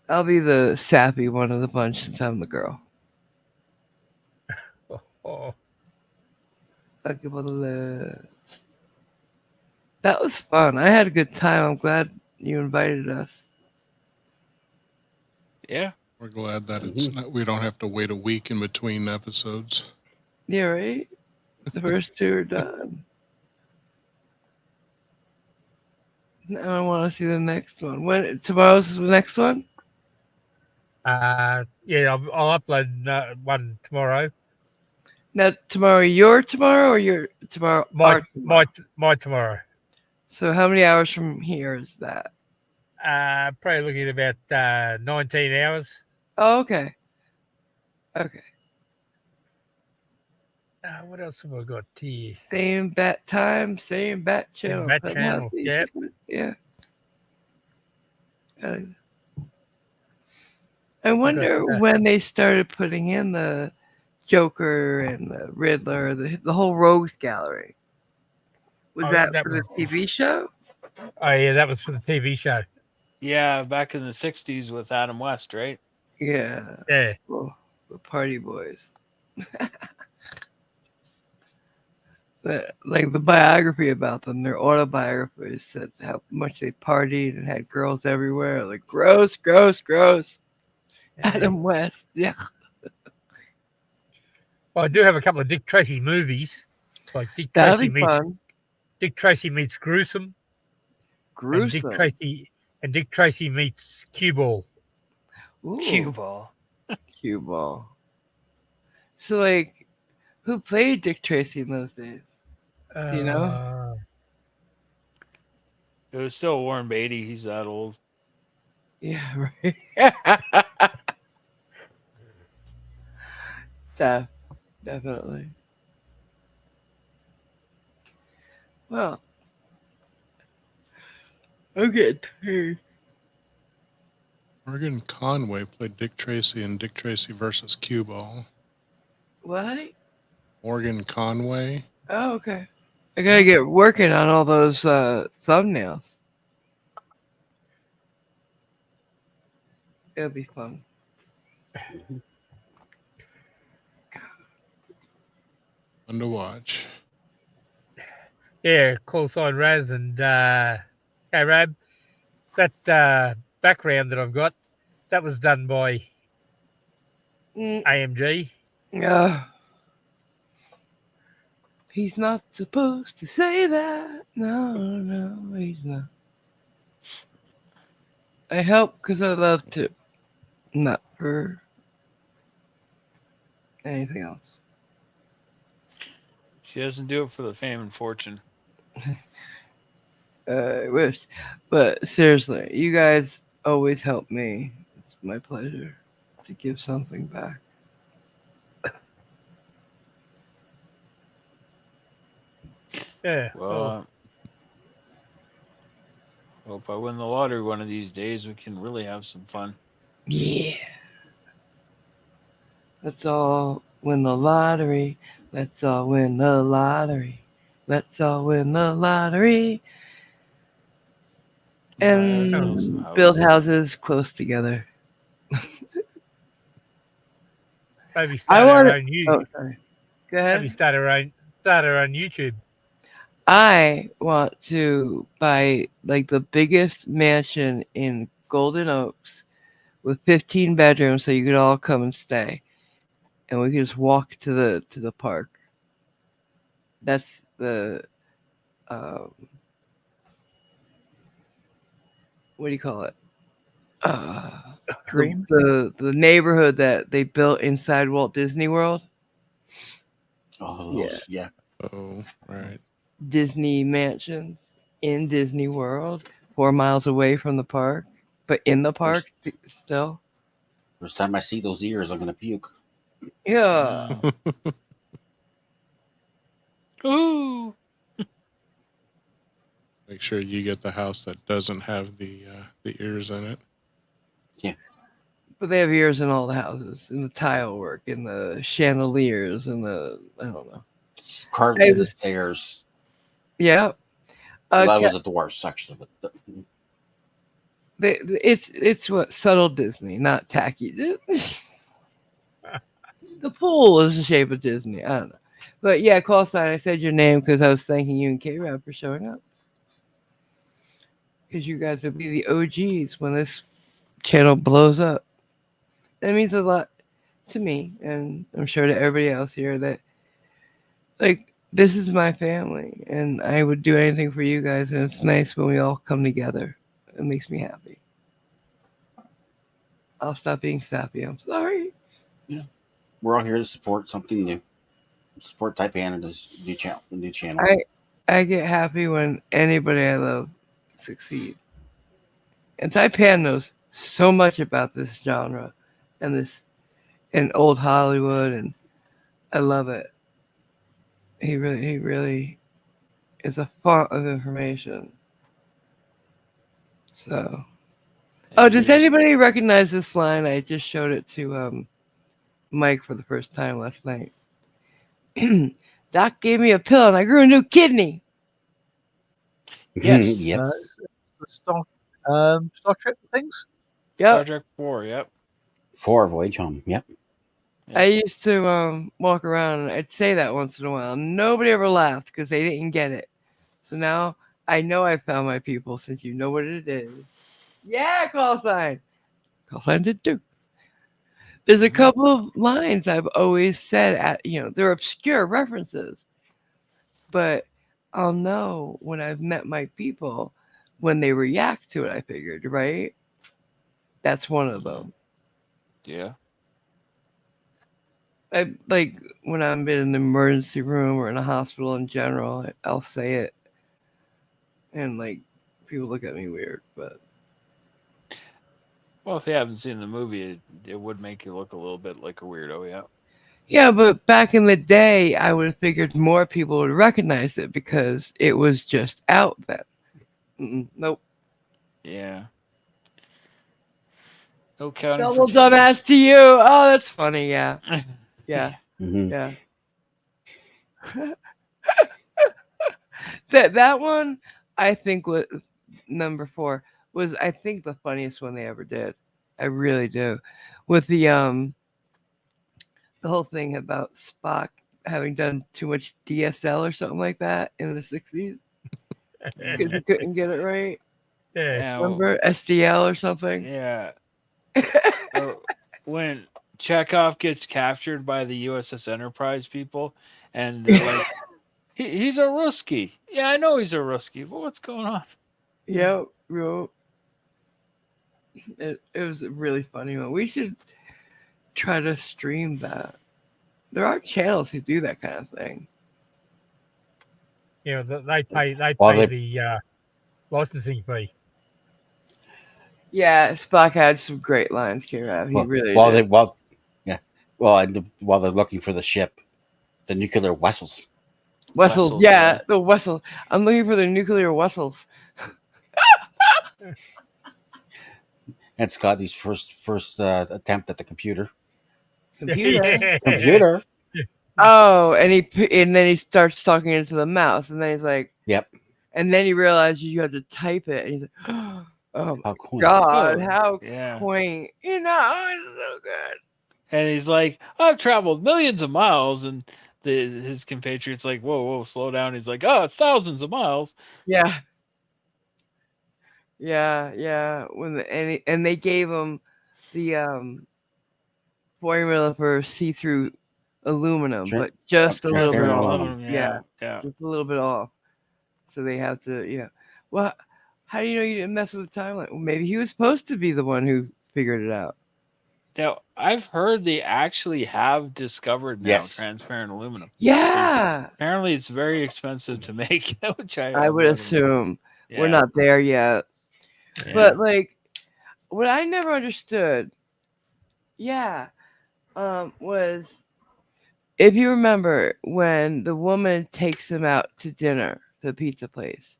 I'll be the sappy one of the bunch since I'm the girl. Oh. I'll give it a love. That was fun. I had a good time. I'm glad you invited us. Yeah. We're glad that it's not, we don't have to wait a week in between episodes. Yeah, right? The first two are done. Now I want to see the next one. When tomorrow's the next one? Yeah, I'll upload one tomorrow. Now tomorrow, your tomorrow or your tomorrow? My tomorrow. So how many hours from here is that? Probably looking at about 19 hours. Oh, okay. Okay. What else have I got here? Same bat time, same bat channel. Bat channel. Yep. Yeah. I wonder when they started putting in the Joker and the Riddler, the whole Rogues Gallery. Was that for the TV show? Oh, yeah, that was for the TV show. Yeah, back in the 60s with Adam West, right? Yeah. Yeah. Well, the Party Boys. Like the biography about them, their autobiographies said how much they partied and had girls everywhere. Like, gross. Adam West. Yeah. Well, I do have a couple of Dick Tracy movies. Like Dick Tracy meets Gruesome. Gruesome. And Dick Tracy meets Cue Ball. Cue Ball. Cue Ball. So, like, who played Dick Tracy in those days? Do you know? It was still Warren Beatty. He's that old. Yeah, right. Definitely. Well, I'm getting tired. Morgan Conway played Dick Tracy in Dick Tracy versus Cue Ball. What? Morgan Conway. Oh, okay. I gotta get working on all those thumbnails. It'll be fun. Fun to watch. Yeah, call sign Raz and K-Rab. That background that I've got, that was done by AMG. Yeah. He's not supposed to say that. No, he's not. I help because I love to, not for anything else. She doesn't do it for the fame and fortune. I wish. But seriously, you guys always help me. It's my pleasure to give something back. Yeah. Well, hope I win the lottery one of these days. We can really have some fun. Yeah. Let's all win the lottery. Let's all win the lottery. Let's all win the lottery. And build houses close together. Maybe start our own Oh, sorry. Go ahead. Maybe start our own YouTube. I want to buy like the biggest mansion in Golden Oaks with 15 bedrooms, so you could all come and stay, and we could just walk to the park. That's the what do you call it? Dream. The neighborhood that they built inside Walt Disney World. Oh, yeah. Oh, right. Disney mansions in Disney World, 4 miles away from the park, but in the park still. First time I see those ears, I'm gonna puke. Yeah. Ooh. Make sure you get the house that doesn't have the ears in it. Yeah. But they have ears in all the houses, in the tile work, in the chandeliers, in the I don't know. Carved stairs. Yeah. Well, that was a dwarf section of it. It's what subtle Disney, not tacky. The pool is the shape of Disney. I don't know. But yeah, call sign. I said your name because I was thanking you and K-Rab for showing up. Because you guys will be the OGs when this channel blows up. That means a lot to me, and I'm sure to everybody else here that, like, this is my family, and I would do anything for you guys, and it's nice when we all come together. It makes me happy. I'll stop being sappy. I'm sorry. Yeah. We're all here to support something new. Support Taipanada's new channel. I get happy when anybody I love succeed. And Taipan knows so much about this genre and old Hollywood, and I love it. He really is a font of information. So, does anybody recognize this line? I just showed it to Mike for the first time last night. Doc gave me a pill and I grew a new kidney. Yes. Yep. Star Trek things? Yep. Star Trek 4, yep. 4 Voyage Home, yep. I used to walk around and I'd say that once in a while. Nobody ever laughed because they didn't get it. So now I know I found my people since you know what it is. Yeah, call sign. Call sign did too. There's a couple of lines I've always said they're obscure references, but I'll know when I've met my people when they react to it. I figured, right? That's one of them. Yeah. I like when I'm in an emergency room or in a hospital in general, I'll say it, and like people look at me weird, but Well, if you haven't seen the movie, it would make you look a little bit like a weirdo, yeah. yeah, but back in the day, I would have figured more people would recognize it because it was just out then. Nope. Yeah. No counting Double for dumbass to you. Oh, that's funny. Yeah. Yeah. Yeah. that one, I think, was number 4 was I think the funniest one they ever did. I really do. With the whole thing about Spock having done too much DSL or something like that in the 60s because he couldn't get it right. Yeah. Remember SDL or something? Yeah. When Chekhov gets captured by the USS Enterprise people, and they're like, he's a Ruski. Yeah, I know he's a Ruski, but what's going on? Yep, real. It was a really funny one. We should try to stream that. There are channels who do that kind of thing. Yeah, they pay Well, they- the licensing fee. Yeah, Spock had some great lines, K-Rab. He really while did. while they're looking for the ship, the nuclear vessels. Wessels, yeah, the Wessels. I'm looking for the nuclear Wessels. And Scotty's first attempt at the computer. Computer. Computer. Oh, and then he starts talking into the mouse, and then he's like, Yep. And then he realized you had to type it, and he's like, oh my quaint. God, Oh, how yeah. quaint. It's so good. And he's like, I've traveled millions of miles, and his compatriot's like, whoa, slow down. He's like, oh, thousands of miles. Yeah. Yeah. And they gave him the formula for see-through aluminum, but just a little bit off. Aluminum, yeah. Just a little bit off. So they have to, Well, how do you know you didn't mess with the timeline? Well, maybe he was supposed to be the one who figured it out. Now, I've heard they actually have discovered now transparent aluminum. Yeah. Apparently, it's very expensive to make, which I would assume. We're Yeah. not there yet. Yeah. But, what I never understood, was if you remember when the woman takes him out to dinner to the pizza place,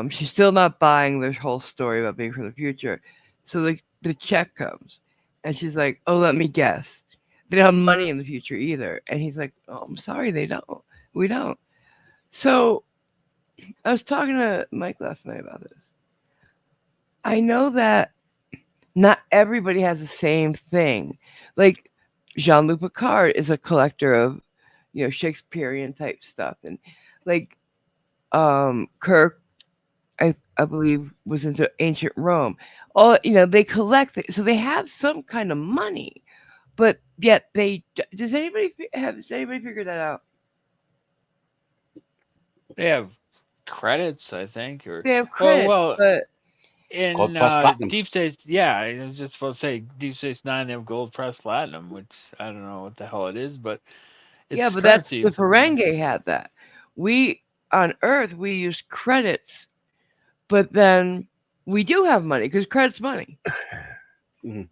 she's still not buying the whole story about being from the future. So the check comes, and she's like, "Oh, let me guess. They don't have money in the future either." And he's like, "Oh, I'm sorry, they don't. We don't." So I was talking to Mike last night about this. I know that not everybody has the same thing. Like Jean-Luc Picard is a collector of, Shakespearean type stuff, and Kirk, I believe, was into ancient Rome. All they collect it, so they have some kind of money, but yet does anybody figure that out? They have credits, I think, or They have credits, but in Gold plus platinum. Deep Space, I was just supposed to say Deep Space Nine, they have gold plus platinum, which I don't know what the hell it is, but it's but that's currency the of some kind. Ferengi had that. We on Earth we use credits, but then we do have money because credits money. Mm-hmm.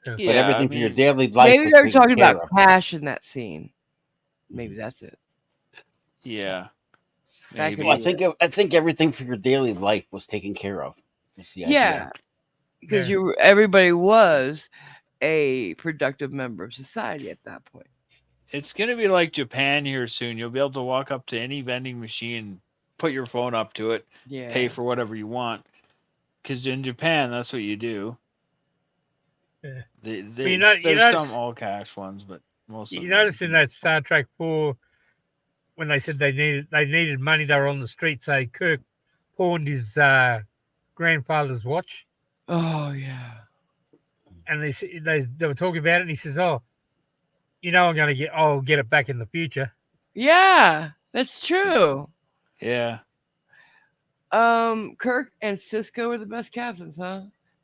Yeah, but everything for your daily life. Maybe was they were taken talking care about of. cash in that scene. Maybe that's it. Yeah. That could Well, be I think everything for your daily life was taken care of. That's the idea. Yeah, because everybody was a productive member of society at that point. It's going to be like Japan here soon. You'll be able to walk up to any vending machine, put your phone up to it, pay for whatever you want. Because in Japan, that's what you do. Yeah. There's some all cash ones, but most of them. You noticed in that Star Trek 4 when they said they needed money, they were on the street. So Kirk pawned his grandfather's watch. Oh yeah. And they were talking about it, and he says, "Oh, I'll get it back in the future." Yeah, that's true. Yeah. Kirk and Cisco were the best captains, huh?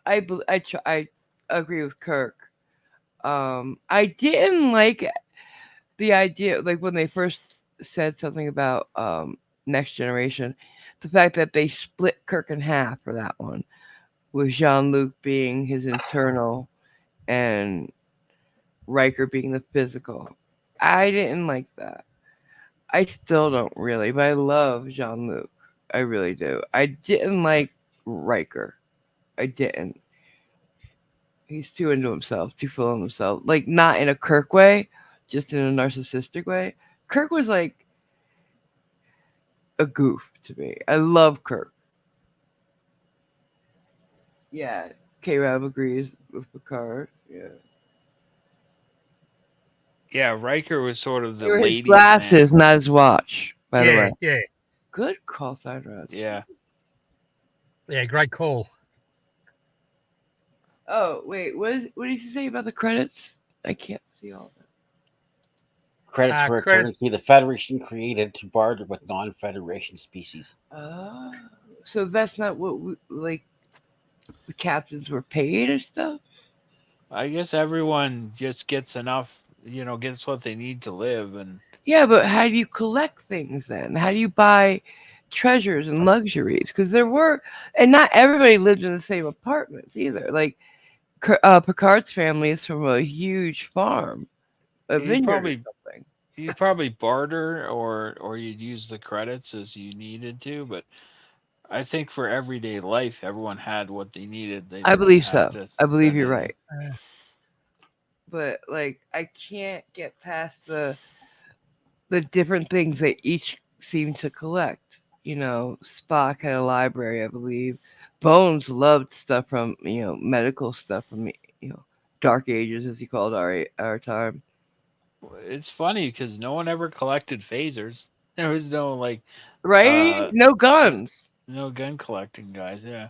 I agree with Kirk. I didn't like the idea, like when they first said something about Next Generation, the fact that they split Kirk in half for that one, with Jean-Luc being his internal and Riker being the physical. I didn't like that. I still don't really, but I love Jean-Luc. I really do. I didn't like Riker. I didn't. He's too into himself, too full of himself. Like, not in a Kirk way, just in a narcissistic way. Kirk was like a goof to me. I love Kirk. Yeah, K-Rab agrees with Picard. Yeah. Yeah, Riker was sort of the They were his ladies' glasses, man. not his watch. By the way. Yeah. Good call, Sidraz. Yeah. Yeah, great call. Oh wait, what did you say about the credits? I can't see all of it. Credits for a currency the Federation created to barter with non-Federation species. So that's not what the captains were paid or stuff? I guess everyone just gets enough, gets what they need to live. And yeah, but how do you collect things then? How do you buy treasures and luxuries? Because and not everybody lived in the same apartments either. Like Picard's family is from a huge farm, a vineyard or something. You'd probably barter or you'd use the credits as you needed to, but I think for everyday life, everyone had what they needed. They I didn't believe have so. to I believe spend you're any- right. But I can't get past the different things that each seem to collect. Spock had a library, I believe. Bones loved stuff from medical stuff from Dark Ages, as he called our time. It's funny because no one ever collected phasers. There was no right, no guns, no gun collecting guys. Yeah,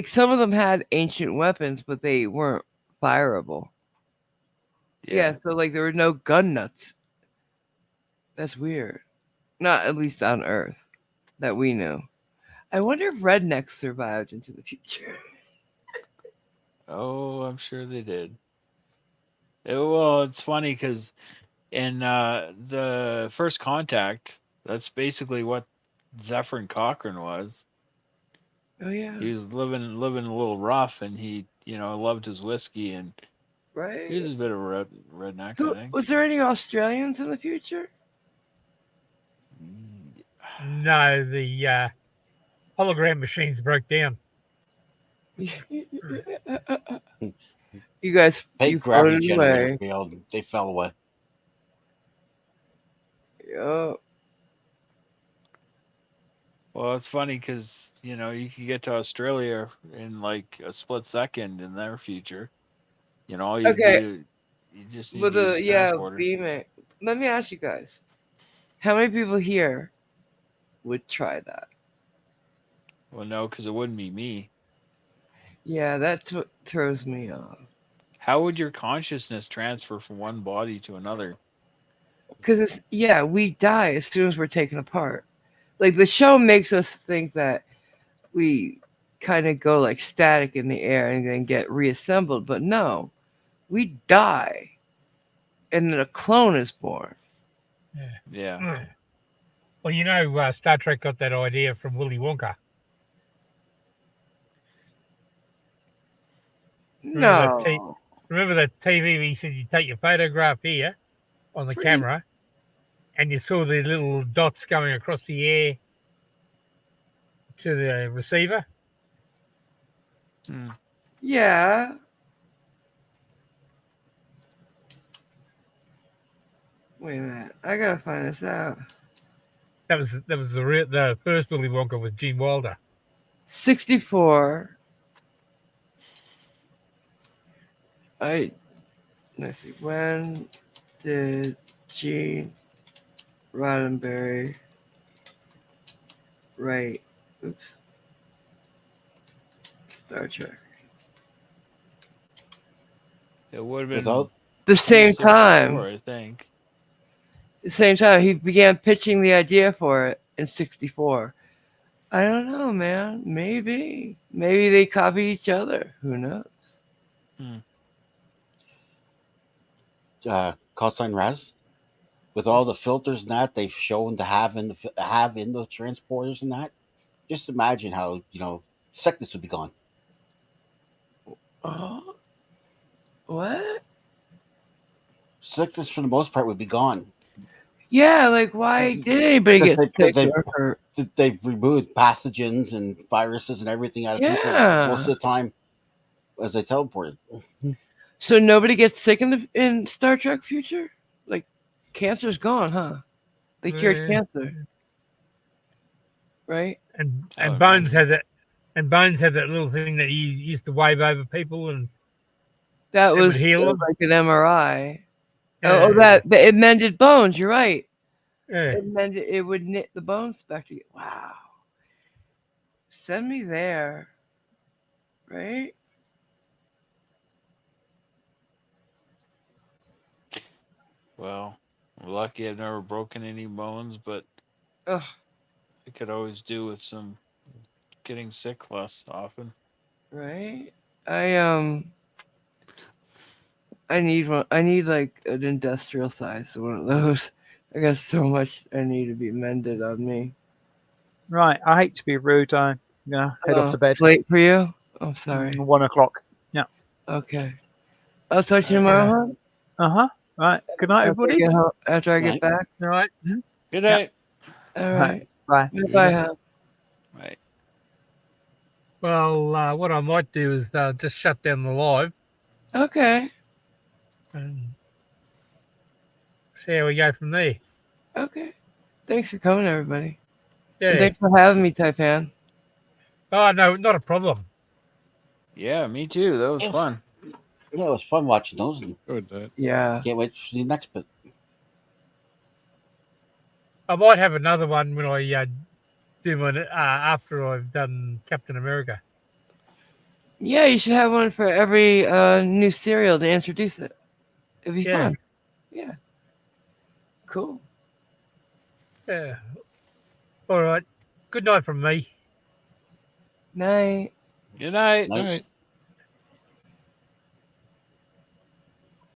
some of them had ancient weapons, but they weren't fireable. Yeah, so there were no gun nuts. That's weird. Not at least on Earth that we knew. I wonder if rednecks survived into the future. Oh, I'm sure they did. Well, it's funny because in the First Contact, that's basically what Zephyr Cochrane was. Oh yeah. He was living a little rough, and he loved his whiskey, and right. he was a bit of a redneck. I think. Was there any Australians in the future? No, the hologram machines broke down. You guys, fake gravity generators failed. They fell away. Yeah. Well, it's funny because you can get to Australia in a split second in their future. All you do, you just need to use a transporter. beaming. Let me ask you guys, how many people here would try that? Well, no, because it wouldn't be me. Yeah, that's what throws me off. How would your consciousness transfer from one body to another? Because we die as soon as we're taken apart. The show makes us think that we kind of go static in the air and then get reassembled, but no, we die, and then a clone is born. Yeah. Well, Star Trek got that idea from Willy Wonka. Remember that TV he said you take your photograph here on the camera and you saw the little dots going across the air to the receiver? Yeah. Wait a minute. I gotta find this out. That was the first Willy Wonka with Gene Wilder. 64. Let's see. When did Gene Roddenberry write? Star Trek. It would have been the same time. I think. The same time he began pitching the idea for it in 64. I don't know, man. Maybe they copied each other. Who knows? Call sign Raz, with all the filters and that they've shown to have in those transporters and that. Just imagine how sickness would be gone. What? Sickness for the most part would be gone. Yeah, why did anybody get sick? They've removed pathogens and viruses and everything out of people most of the time as they teleported. So nobody gets sick in Star Trek future? Cancer's gone, huh? They cured cancer. Right? And Bones had that. And Bones had that little thing that he used to wave over people, and that was heal them. like an MRI. Oh, it mended bones. You're right. Yeah. It would knit the bones back together. Wow. Send me there. Right? Well, I'm lucky I've never broken any bones, but Ugh. I could always do with some getting sick less often. Right? I need one. I need like an industrial size one of those. I got so much I need to be mended on me. Right. I hate to be rude. I'm gonna head off to bed. It's late for you? I'm sorry. 1 o'clock. Yeah. Okay. I'll talk to you tomorrow, huh? Right. Good night, everybody. After I get back. All right. Good night. All right. Bye. Bye, hon. Right. Well, what I might do is just shut down the live Okay. and see how we go from there. Okay. Thanks for coming, everybody. Yeah. And thanks for having me, Taipan. Oh, no, not a problem. Yeah, me too. That was fun. Yeah, it was fun watching those. Yeah. Can't wait for the next bit. I might have another one when I do one after I've done Captain America. Yeah, you should have one for every new serial to introduce it. It'd be Yeah. fun. Yeah. Cool. Yeah. All right. Good night from me. Night. Good night. Night.